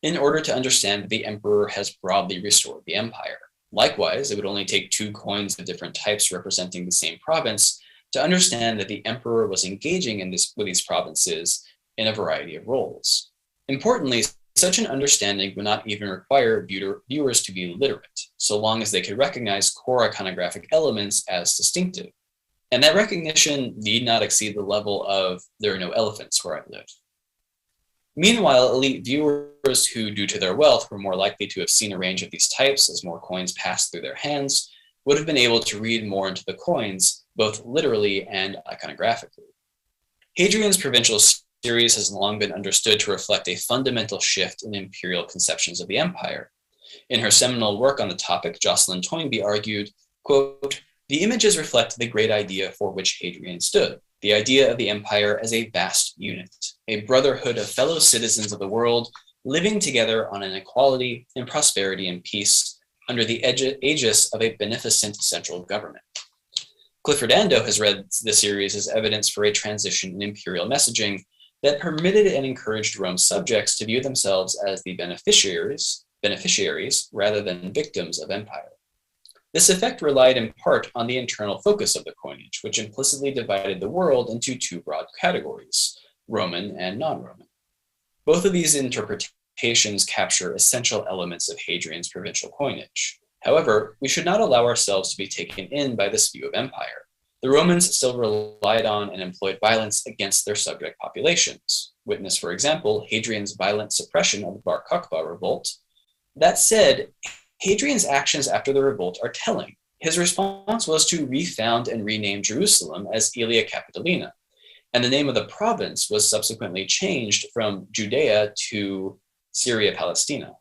in order to understand that the emperor has broadly restored the empire. Likewise, it would only take two coins of different types representing the same province to understand that the emperor was engaging with these provinces in a variety of roles. Importantly, such an understanding would not even require viewers to be literate, so long as they could recognize core iconographic elements as distinctive. And that recognition need not exceed the level of "there are no elephants where I live." Meanwhile, elite viewers who, due to their wealth, were more likely to have seen a range of these types as more coins passed through their hands, would have been able to read more into the coins, both literally and iconographically. Hadrian's provincial series has long been understood to reflect a fundamental shift in imperial conceptions of the empire. In her seminal work on the topic, Jocelyn Toynbee argued, quote, The images reflect the great idea for which Hadrian stood, the idea of the empire as a vast unit, a brotherhood of fellow citizens of the world living together on an equality in prosperity and peace under the aegis of a beneficent central government. Clifford Ando has read the series as evidence for a transition in imperial messaging that permitted and encouraged Rome's subjects to view themselves as the beneficiaries rather than victims of empire. This effect relied in part on the internal focus of the coinage, which implicitly divided the world into two broad categories, Roman and non-Roman. Both of these interpretations capture essential elements of Hadrian's provincial coinage. However, we should not allow ourselves to be taken in by this view of empire. The Romans still relied on and employed violence against their subject populations. Witness, for example, Hadrian's violent suppression of the Bar Kokhba revolt. That said, Hadrian's actions after the revolt are telling. His response was to refound and rename Jerusalem as Aelia Capitolina, and the name of the province was subsequently changed from Judea to Syria Palestina.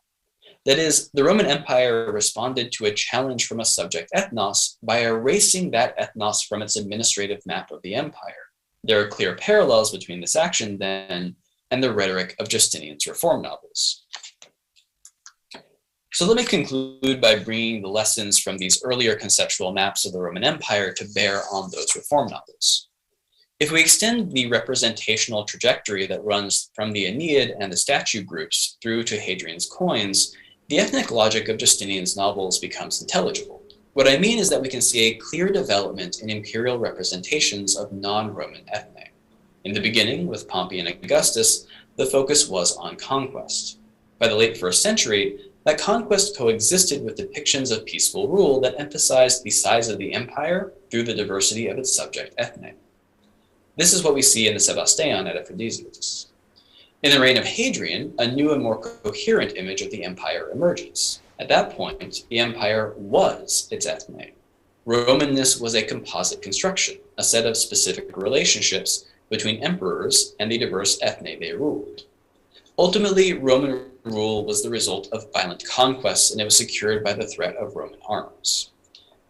That is, the Roman Empire responded to a challenge from a subject ethnos by erasing that ethnos from its administrative map of the empire. There are clear parallels between this action then and the rhetoric of Justinian's reform novels. So let me conclude by bringing the lessons from these earlier conceptual maps of the Roman Empire to bear on those reform novels. If we extend the representational trajectory that runs from the Aeneid and the statue groups through to Hadrian's coins, the ethnic logic of Justinian's novels becomes intelligible. What I mean is that we can see a clear development in imperial representations of non-Roman ethne. In the beginning, with Pompey and Augustus, the focus was on conquest. By the late 1st century, that conquest coexisted with depictions of peaceful rule that emphasized the size of the empire through the diversity of its subject ethne. This is what we see in the Sebastean at Aphrodisias. In the reign of Hadrian, a new and more coherent image of the empire emerges. At that point, the empire was its ethne. Romanness was a composite construction, a set of specific relationships between emperors and the diverse ethne they ruled. Ultimately, Roman rule was the result of violent conquests, and it was secured by the threat of Roman arms.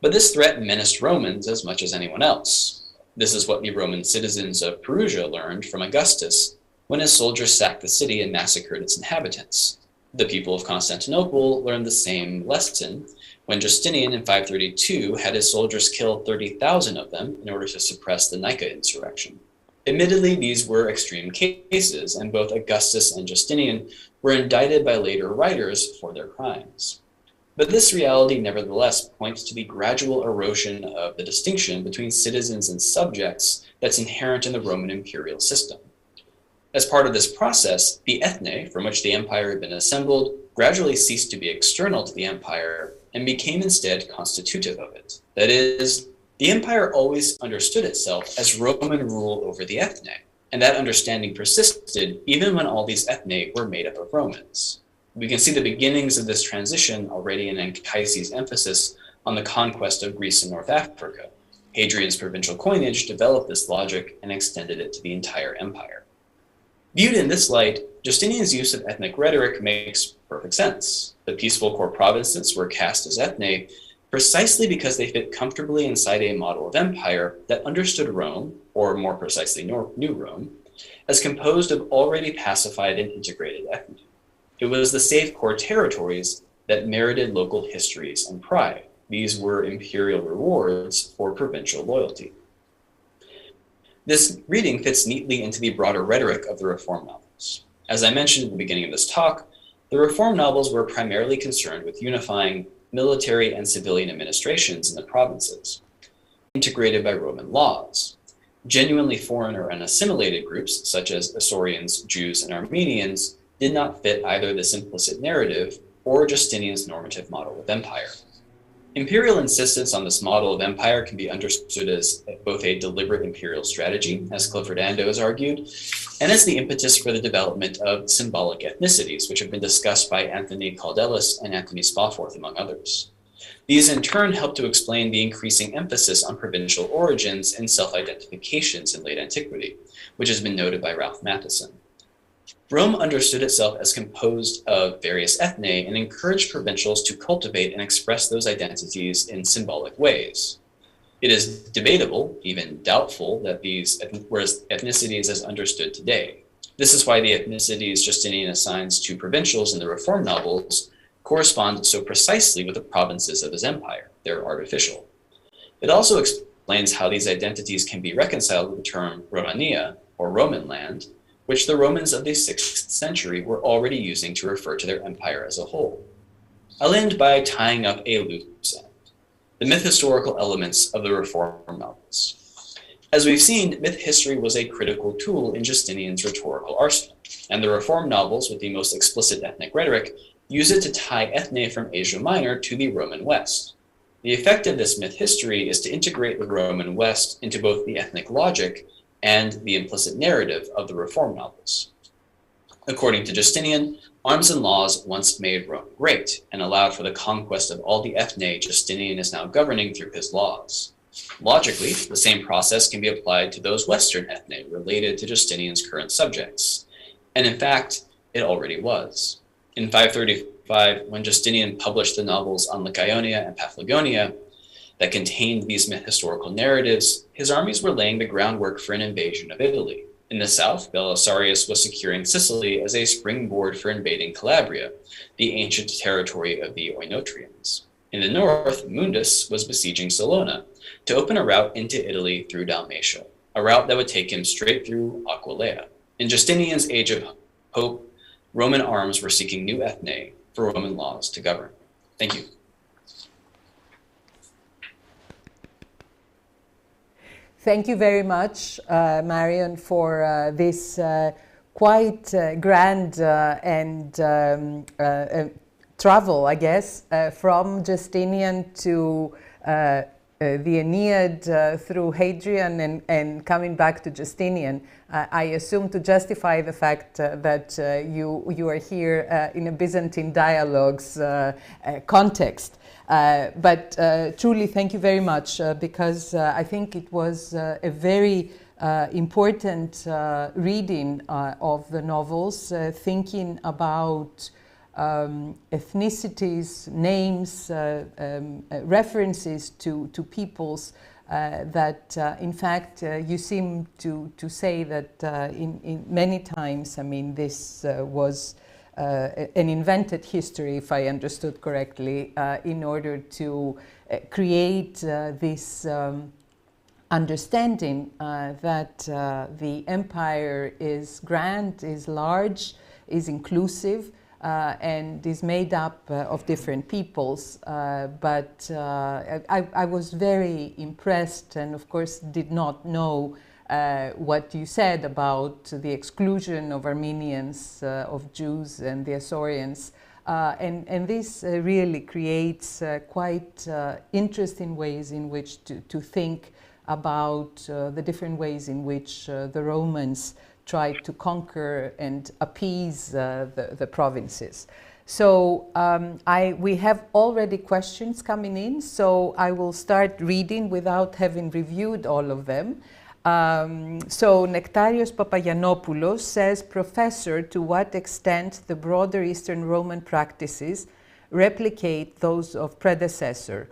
But this threat menaced Romans as much as anyone else. This is what the Roman citizens of Perugia learned from Augustus when his soldiers sacked the city and massacred its inhabitants. The people of Constantinople learned the same lesson when Justinian in 532 had his soldiers kill 30,000 of them in order to suppress the Nika insurrection. Admittedly, these were extreme cases, and both Augustus and Justinian were indicted by later writers for their crimes. But this reality nevertheless points to the gradual erosion of the distinction between citizens and subjects that's inherent in the Roman imperial system. As part of this process, the ethne from which the empire had been assembled gradually ceased to be external to the empire and became instead constitutive of it. That is, the empire always understood itself as Roman rule over the ethne, and that understanding persisted even when all these ethne were made up of Romans. We can see the beginnings of this transition already in Anchises' emphasis on the conquest of Greece and North Africa. Hadrian's provincial coinage developed this logic and extended it to the entire empire. Viewed in this light, Justinian's use of ethnic rhetoric makes perfect sense. The peaceful core provinces were cast as ethne precisely because they fit comfortably inside a model of empire that understood Rome, or more precisely New Rome, as composed of already pacified and integrated ethne. It was the safe core territories that merited local histories and pride. These were imperial rewards for provincial loyalty. This reading fits neatly into the broader rhetoric of the reform novels. As I mentioned at the beginning of this talk, the reform novels were primarily concerned with unifying military and civilian administrations in the provinces, integrated by Roman laws. Genuinely foreign or unassimilated groups, such as Isaurians, Jews, and Armenians, did not fit either this implicit narrative or Justinian's normative model of empire. Imperial insistence on this model of empire can be understood as both a deliberate imperial strategy, as Clifford Ando has argued, and as the impetus for the development of symbolic ethnicities, which have been discussed by Anthony Caldelis and Anthony Spawforth, among others. These in turn help to explain the increasing emphasis on provincial origins and self-identifications in late antiquity, which has been noted by Ralph Matheson. Rome understood itself as composed of various ethne and encouraged provincials to cultivate and express those identities in symbolic ways. It is debatable, even doubtful, that these were ethnicities as understood today. This is why the ethnicities Justinian assigns to provincials in the Reform novels correspond so precisely with the provinces of his empire. They're artificial. It also explains how these identities can be reconciled with the term Romania, or Roman land, which the Romans of the 6th century were already using to refer to their empire as a whole. I'll end by tying up a loose end: the myth-historical elements of the Reform novels. As we've seen, myth history was a critical tool in Justinian's rhetorical arsenal, and the Reform novels, with the most explicit ethnic rhetoric, use it to tie ethne from Asia Minor to the Roman West. The effect of this myth history is to integrate the Roman West into both the ethnic logic and the implicit narrative of the Reform novels. According to Justinian, arms and laws once made Rome great and allowed for the conquest of all the ethne Justinian is now governing through his laws. Logically, the same process can be applied to those Western ethne related to Justinian's current subjects. And in fact, it already was. In 535, when Justinian published the novels on Lycaonia and Paphlagonia that contained these myth-historical narratives, his armies were laying the groundwork for an invasion of Italy. In the south, Belisarius was securing Sicily as a springboard for invading Calabria, the ancient territory of the Oinotrians. In the north, Mundus was besieging Salona to open a route into Italy through Dalmatia, a route that would take him straight through Aquileia. In Justinian's age of hope, Roman arms were seeking new ethne for Roman laws to govern. Thank you. Thank you very much, Marion, for this quite grand and travel, I guess, from Justinian to the Aeneid through Hadrian and coming back to Justinian. I assume to justify the fact that you are here in a Byzantine dialogues context. But truly, thank you very much, because I think it was a very important reading of the novels, thinking about ethnicities, names, references to peoples that, in fact, you seem to say that in many times, I mean, this was an invented history, if I understood correctly, in order to create this understanding that the empire is grand, is large, is inclusive, and is made up of different peoples. But I was very impressed, and of course did not know what you said about the exclusion of Armenians, of Jews and the Asaurians. And this really creates quite interesting ways in which to think about the different ways in which the Romans tried to conquer and appease the provinces. So we have already questions coming in, so I will start reading without having reviewed all of them. So Nectarios Papagiannopoulos says, Professor, to what extent the broader Eastern Roman practices replicate those of predecessors,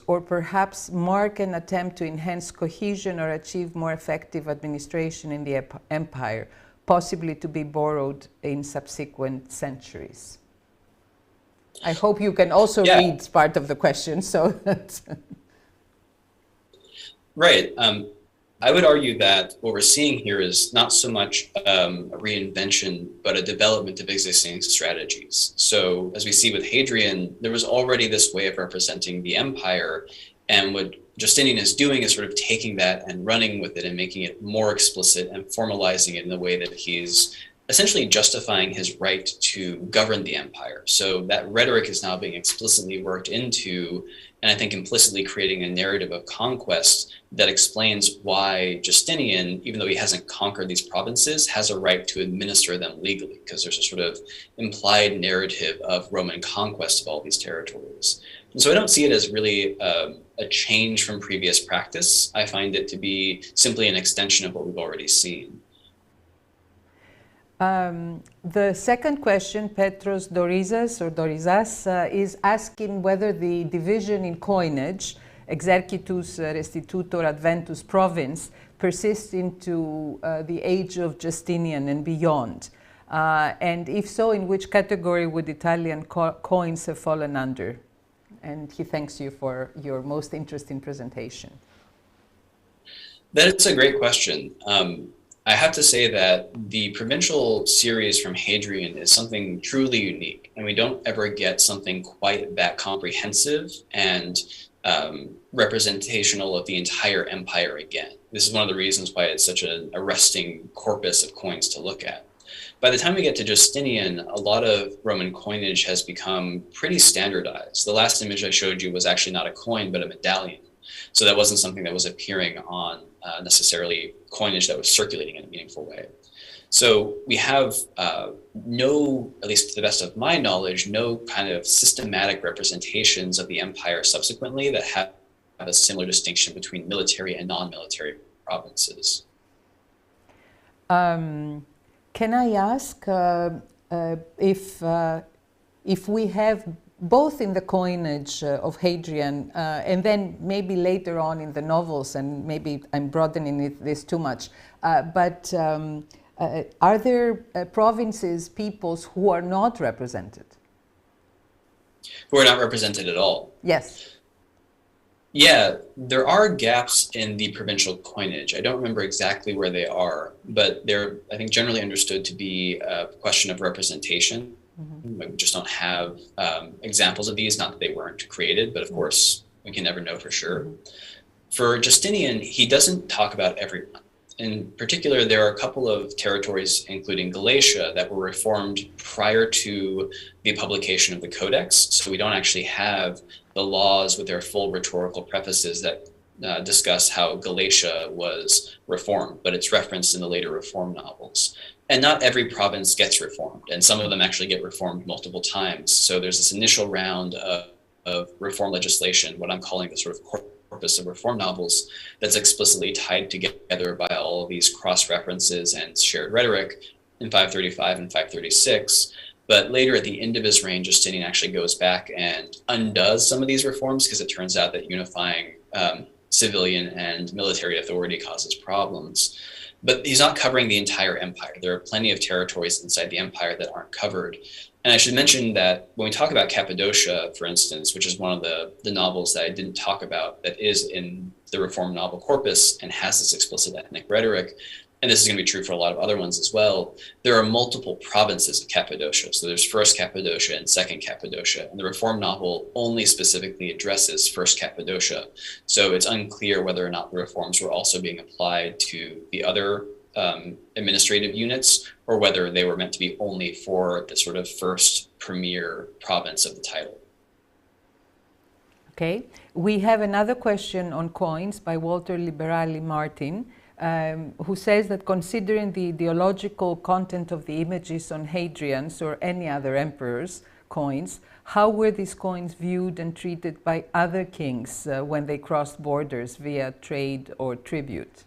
or perhaps mark an attempt to enhance cohesion or achieve more effective administration in the empire, possibly to be borrowed in subsequent centuries? I hope you can also read part of the question, so that's Right. I would argue that what we're seeing here is not so much a reinvention, but a development of existing strategies. So as we see with Hadrian, there was already this way of representing the empire, and what Justinian is doing is sort of taking that and running with it and making it more explicit and formalizing it in the way that he's essentially justifying his right to govern the empire. So that rhetoric is now being explicitly worked into, and I think implicitly creating a narrative of conquest that explains why Justinian, even though he hasn't conquered these provinces, has a right to administer them legally, because there's a sort of implied narrative of Roman conquest of all these territories. And so I don't see it as really a change from previous practice. I find it to be simply an extension of what we've already seen. The second question, Petros Dorizas is asking whether the division in coinage exercitus restitutor adventus province persists into the age of Justinian and beyond? And if so, in which category would Italian coins have fallen under? And he thanks you for your most interesting presentation. That's a great question. I have to say that the Provincial series from Hadrian is something truly unique, and we don't ever get something quite that comprehensive and representational of the entire empire again. This is one of the reasons why it's such an arresting corpus of coins to look at. By the time we get to Justinian, a lot of Roman coinage has become pretty standardized. The last image I showed you was actually not a coin, but a medallion. So that wasn't something that was appearing on necessarily coinage that was circulating in a meaningful way. So we have no, at least to the best of my knowledge, no kind of systematic representations of the empire subsequently that have a similar distinction between military and non-military provinces. Can I ask if we have both in the coinage of Hadrian and then maybe later on in the novels, and maybe I'm broadening this too much, but are there provinces, peoples who are not represented? Who are not represented at all? Yes. Yeah, there are gaps in the provincial coinage. I don't remember exactly where they are, but they're, I think, generally understood to be a question of representation. Mm-hmm. We just don't have examples of these, not that they weren't created, but of course, we can never know for sure. Mm-hmm. For Justinian, he doesn't talk about everyone. In particular, there are a couple of territories, including Galatia, that were reformed prior to the publication of the Codex. So we don't actually have the laws with their full rhetorical prefaces that discuss how Galatia was reformed, but it's referenced in the later reform novels. And not every province gets reformed, and some of them actually get reformed multiple times. So there's this initial round of reform legislation, what I'm calling the sort of corpus of reform novels, that's explicitly tied together by all of these cross-references and shared rhetoric in 535 and 536. But later at the end of his reign, Justinian actually goes back and undoes some of these reforms because it turns out that unifying civilian and military authority causes problems. But he's not covering the entire empire. There are plenty of territories inside the empire that aren't covered. And I should mention that when we talk about Cappadocia, for instance, which is one of the novels that I didn't talk about that is in the reform novel corpus and has this explicit ethnic rhetoric, and this is going to be true for a lot of other ones as well, there are multiple provinces of Cappadocia. So there's first Cappadocia and second Cappadocia. And the reform novel only specifically addresses first Cappadocia. So it's unclear whether or not the reforms were also being applied to the other administrative units, or whether they were meant to be only for the sort of first premier province of the title. Okay, we have another question on coins by Walter Liberali Martin, who says that considering the ideological content of the images on Hadrian's or any other emperor's coins, how were these coins viewed and treated by other kings when they crossed borders via trade or tribute?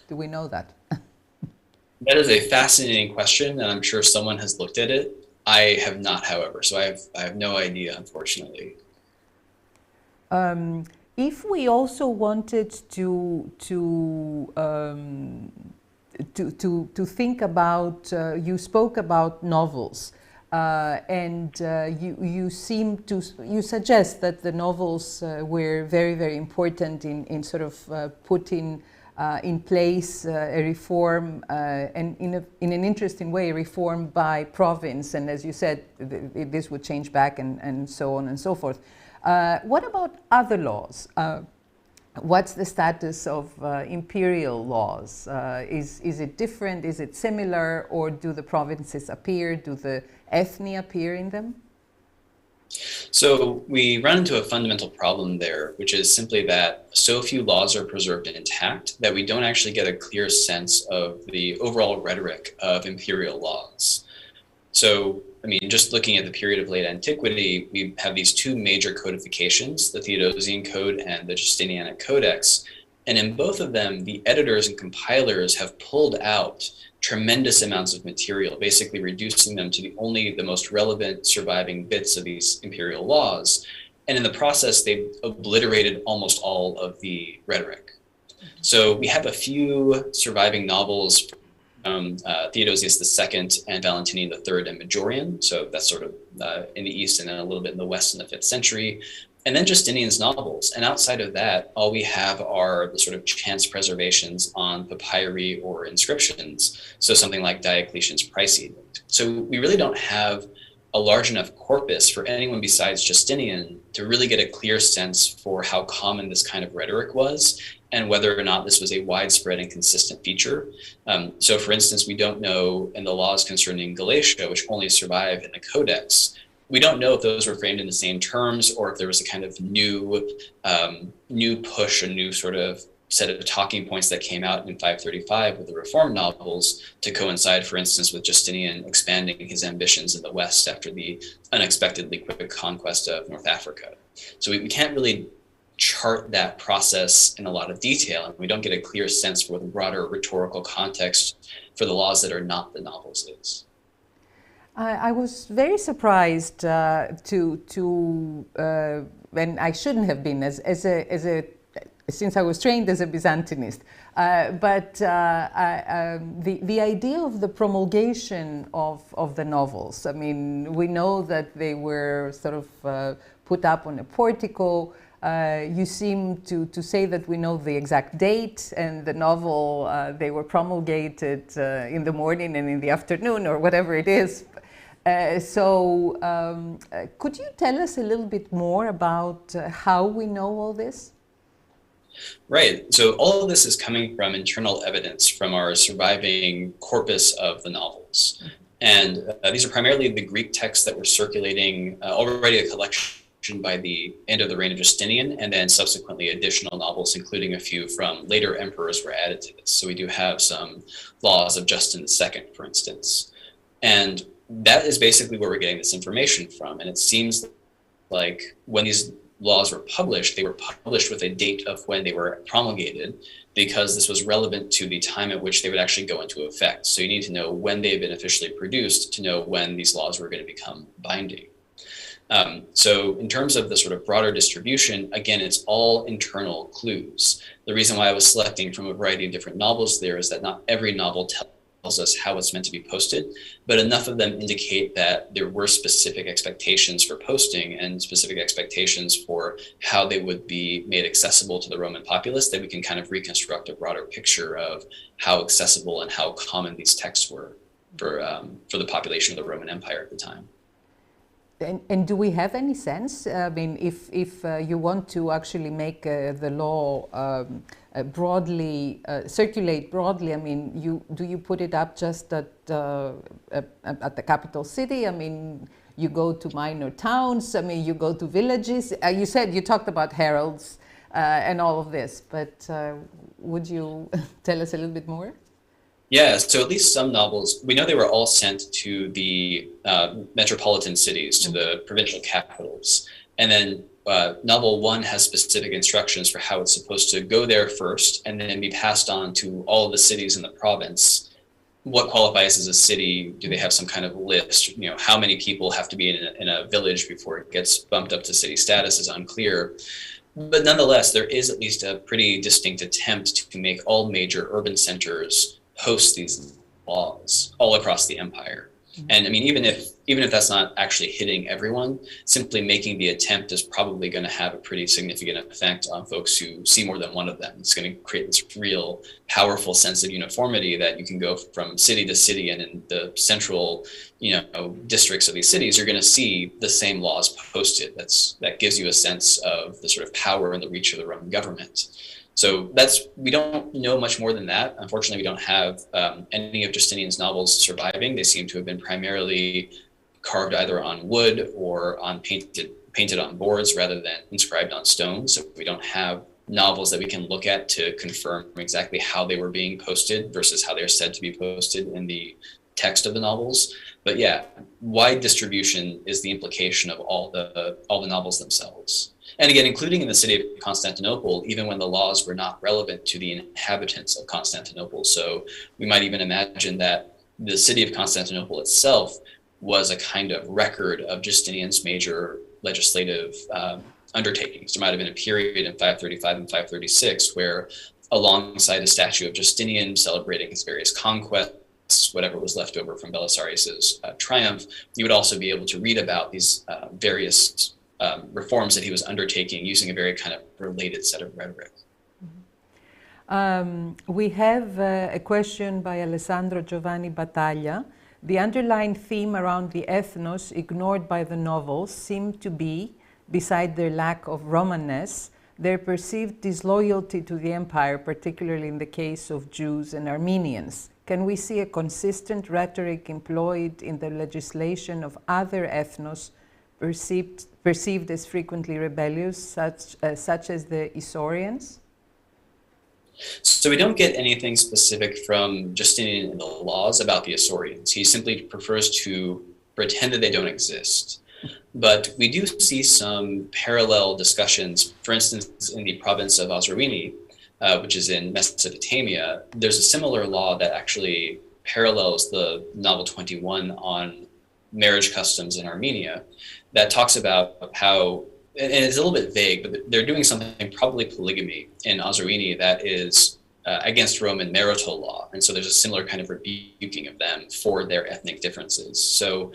Do we know that? That is a fascinating question, and I'm sure someone has looked at it. I have not, however, so I have no idea, unfortunately. If we also wanted to think about, you spoke about novels, and you suggest that the novels were very, very important in sort of putting in place a reform, and in an interesting way, a reform by province, and as you said, this would change back and so on and so forth. What about other laws? What's the status of imperial laws? Is it different? Is it similar? Or do the provinces appear? Do the ethni appear in them? So we run into a fundamental problem there, which is simply that so few laws are preserved intact that we don't actually get a clear sense of the overall rhetoric of imperial laws. So, I mean, just looking at the period of late antiquity, we have these two major codifications, the Theodosian Code and the Justinianic Codex. And in both of them, the editors and compilers have pulled out tremendous amounts of material, basically reducing them to only the most relevant surviving bits of these imperial laws. And in the process, they obliterated almost all of the rhetoric. So we have a few surviving novels from Theodosius II and Valentinian III and Majorian. So that's sort of in the East and then a little bit in the West in the 5th century. And then Justinian's novels. And outside of that, all we have are the sort of chance preservations on papyri or inscriptions. So something like Diocletian's Price Edict. So we really don't have a large enough corpus for anyone besides Justinian to really get a clear sense for how common this kind of rhetoric was and whether or not this was a widespread and consistent feature. So for instance, we don't know in the laws concerning Galatia, which only survive in the Codex, we don't know if those were framed in the same terms or if there was a kind of new push, a new sort of set of talking points that came out in 535 with the Reformed novels to coincide, for instance, with Justinian expanding his ambitions in the West after the unexpectedly quick conquest of North Africa. So we can't really chart that process in a lot of detail, and we don't get a clear sense for what the broader rhetorical context for the laws that are not the novels is. I was very surprised when I shouldn't have been since I was trained as a Byzantinist, but the idea of the promulgation of the novels. I mean, we know that they were sort of put up on a portico. You seem to say that we know the exact date, and the novel, they were promulgated in the morning and in the afternoon, or whatever it is. Could you tell us a little bit more about how we know all this? Right. So all of this is coming from internal evidence from our surviving corpus of the novels. And these are primarily the Greek texts that were circulating, already a collection by the end of the reign of Justinian, and then subsequently additional novels, including a few from later emperors, were added to this. So we do have some laws of Justin II, for instance. And that is basically where we're getting this information from. And it seems like when these laws were published, they were published with a date of when they were promulgated, because this was relevant to the time at which they would actually go into effect. So you need to know when they've been officially produced to know when these laws were going to become binding. So in terms of the sort of broader distribution, again, it's all internal clues. The reason why I was selecting from a variety of different novels there is that not every novel tells us how it's meant to be posted, but enough of them indicate that there were specific expectations for posting and specific expectations for how they would be made accessible to the Roman populace, that we can kind of reconstruct a broader picture of how accessible and how common these texts were for the population of the Roman Empire at the time. And do we have any sense? I mean, if you want to actually make the law circulate broadly, I mean, do you put it up just at the capital city? I mean, you go to minor towns. I mean, you go to villages. You talked about heralds and all of this, but would you tell us a little bit more? Yeah, so at least some novels, we know they were all sent to the metropolitan cities, to the provincial capitals. And then novel 1 has specific instructions for how it's supposed to go there first and then be passed on to all of the cities in the province. What qualifies as a city? Do they have some kind of list? You know, how many people have to be in a village before it gets bumped up to city status is unclear. But nonetheless, there is at least a pretty distinct attempt to make all major urban centers host these laws all across the empire. And I mean, even if that's not actually hitting everyone, simply making the attempt is probably going to have a pretty significant effect on folks who see more than one of them. It's going to create this real powerful sense of uniformity that you can go from city to city, and in the central, districts of these cities, you're going to see the same laws posted. That gives you a sense of the sort of power and the reach of the Roman government. So we don't know much more than that. Unfortunately, we don't have any of Justinian's novels surviving. They seem to have been primarily carved either on wood or on painted on boards rather than inscribed on stone. So we don't have novels that we can look at to confirm exactly how they were being posted versus how they're said to be posted in the text of the novels. But yeah, wide distribution is the implication of all the novels themselves. And again, including in the city of Constantinople, even when the laws were not relevant to the inhabitants of Constantinople. So we might even imagine that the city of Constantinople itself was a kind of record of Justinian's major legislative undertakings. There might have been a period in 535 and 536 where, alongside a statue of Justinian celebrating his various conquests, whatever was left over from Belisarius's triumph, you would also be able to read about these various reforms that he was undertaking using a very kind of related set of rhetoric. We have a question by Alessandro Giovanni Battaglia. The underlying theme around the ethnos ignored by the novels seemed to be, beside their lack of Romanness, their perceived disloyalty to the empire, particularly in the case of Jews and Armenians. Can we see a consistent rhetoric employed in the legislation of other ethnos perceived as frequently rebellious, such as the Isaurians? So we don't get anything specific from Justinian in the laws about the Isaurians. He simply prefers to pretend that they don't exist. But we do see some parallel discussions. For instance, in the province of Osrhoene, which is in Mesopotamia, there's a similar law that actually parallels the novel 21 on marriage customs in Armenia that talks about how, and it's a little bit vague, but they're doing something, probably polygamy in Osrhoene, that is against Roman marital law. And so there's a similar kind of rebuking of them for their ethnic differences. So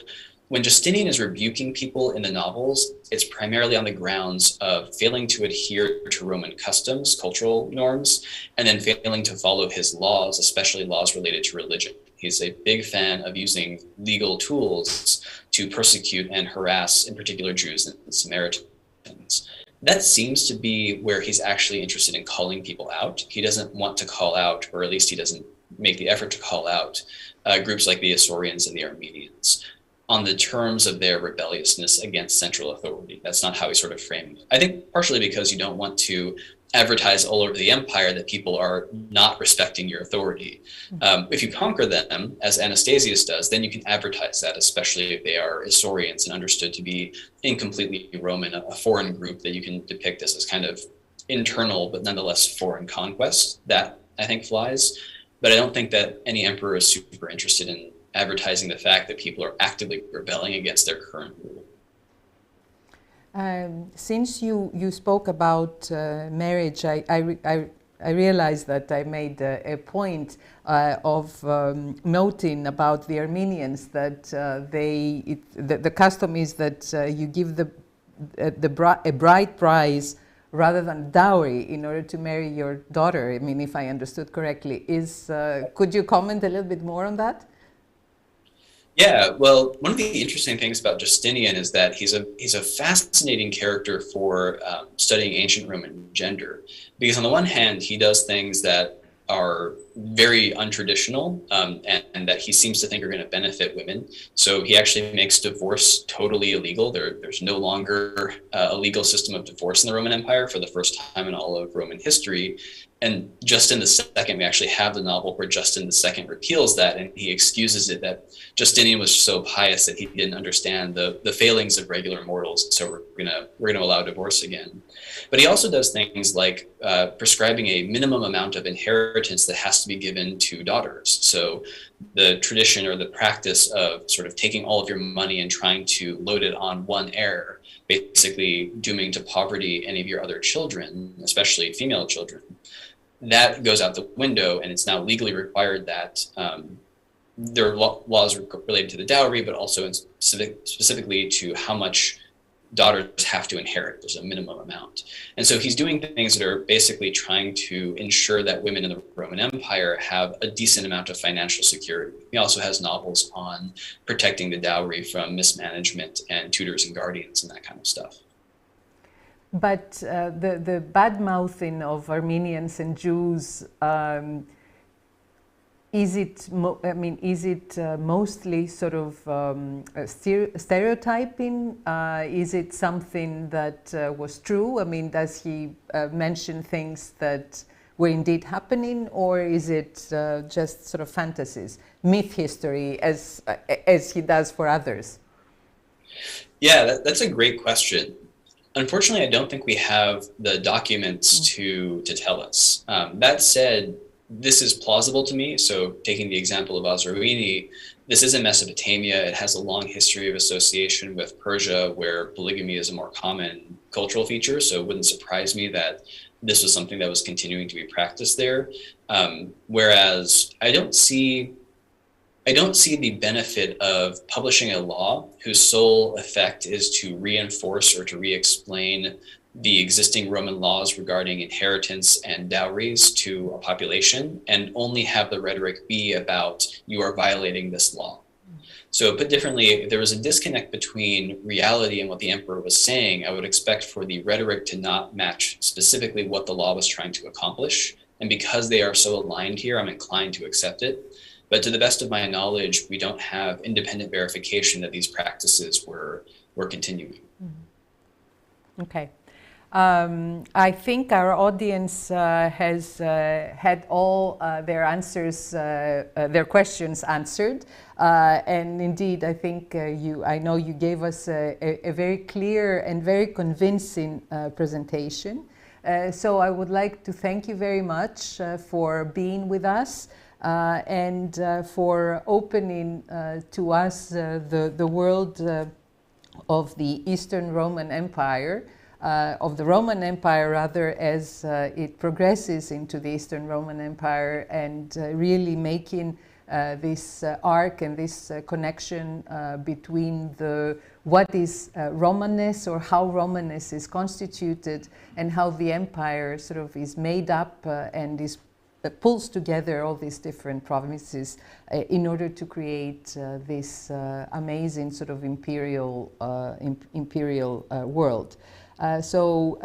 when Justinian is rebuking people in the novels, it's primarily on the grounds of failing to adhere to Roman customs, cultural norms, and then failing to follow his laws, especially laws related to religion. He's a big fan of using legal tools to persecute and harass, in particular, Jews and Samaritans. That seems to be where he's actually interested in calling people out. He doesn't want to call out, or at least he doesn't make the effort to call out, groups like the Isaurians and the Armenians on the terms of their rebelliousness against central authority. That's not how he sort of framed it. I think partially because you don't want to advertise all over the empire that people are not respecting your authority. If you conquer them, as Anastasius does, then you can advertise that, especially if they are Isaurians and understood to be incompletely Roman, a foreign group that you can depict as kind of internal, but nonetheless foreign conquest. That, I think, flies. But I don't think that any emperor is super interested in advertising the fact that people are actively rebelling against their current rule. Since you spoke about marriage, I realized that I made a point of noting about the Armenians that the custom is that you give a bride price rather than dowry in order to marry your daughter. I mean, if I understood correctly, could you comment a little bit more on that? Yeah, well, one of the interesting things about Justinian is that he's a fascinating character for studying ancient Roman gender, because on the one hand, he does things that are very untraditional and that he seems to think are going to benefit women. So he actually makes divorce totally illegal. There's no longer a legal system of divorce in the Roman Empire for the first time in all of Roman history. And Justin II, we actually have the novel where Justin II repeals that, and he excuses it that Justinian was so pious that he didn't understand the failings of regular mortals, so we're gonna allow divorce again. But he also does things like prescribing a minimum amount of inheritance that has to be given to daughters. So the tradition or the practice of sort of taking all of your money and trying to load it on one heir, basically dooming to poverty any of your other children, especially female children, that goes out the window, and it's now legally required that there are laws related to the dowry, but also specifically to how much daughters have to inherit. There's a minimum amount. And so he's doing things that are basically trying to ensure that women in the Roman Empire have a decent amount of financial security. He also has novels on protecting the dowry from mismanagement and tutors and guardians and that kind of stuff. But the bad-mouthing of Armenians and Jews, is it mostly sort of stereotyping? Is it something that was true? I mean, does he mention things that were indeed happening, or is it just sort of fantasies, myth history, as he does for others? Yeah, that's a great question. Unfortunately, I don't think we have the documents to tell us. That said, this is plausible to me. So taking the example of Osrhoene, this is in Mesopotamia. It has a long history of association with Persia, where polygamy is a more common cultural feature. So it wouldn't surprise me that this was something that was continuing to be practiced there. Whereas I don't see the benefit of publishing a law whose sole effect is to reinforce or to re-explain the existing Roman laws regarding inheritance and dowries to a population, and only have the rhetoric be about, you are violating this law. So put differently, there was a disconnect between reality and what the emperor was saying. I would expect for the rhetoric to not match specifically what the law was trying to accomplish. And because they are so aligned here, I'm inclined to accept it. But to the best of my knowledge, we don't have independent verification that these practices were continuing. Okay. I think our audience has had all their answers, their questions answered. And indeed, I think I know you gave us a very clear and very convincing presentation. So I would like to thank you very much for being with us. And for opening to us the world of the Eastern Roman Empire, of the Roman Empire rather, as it progresses into the Eastern Roman Empire, and really making this arc and this connection between what is Romanness, or how Romanness is constituted, and how the empire sort of is made up and is pulls together all these different provinces in order to create this amazing sort of imperial world. So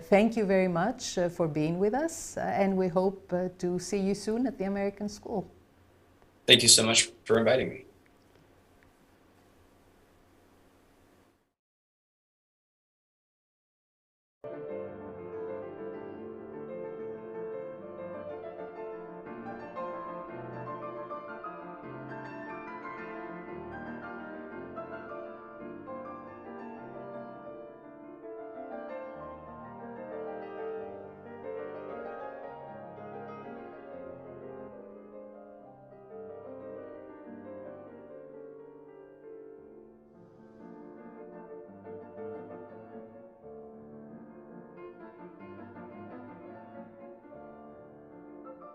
thank you very much for being with us, and we hope to see you soon at the American School. Thank you so much for inviting me.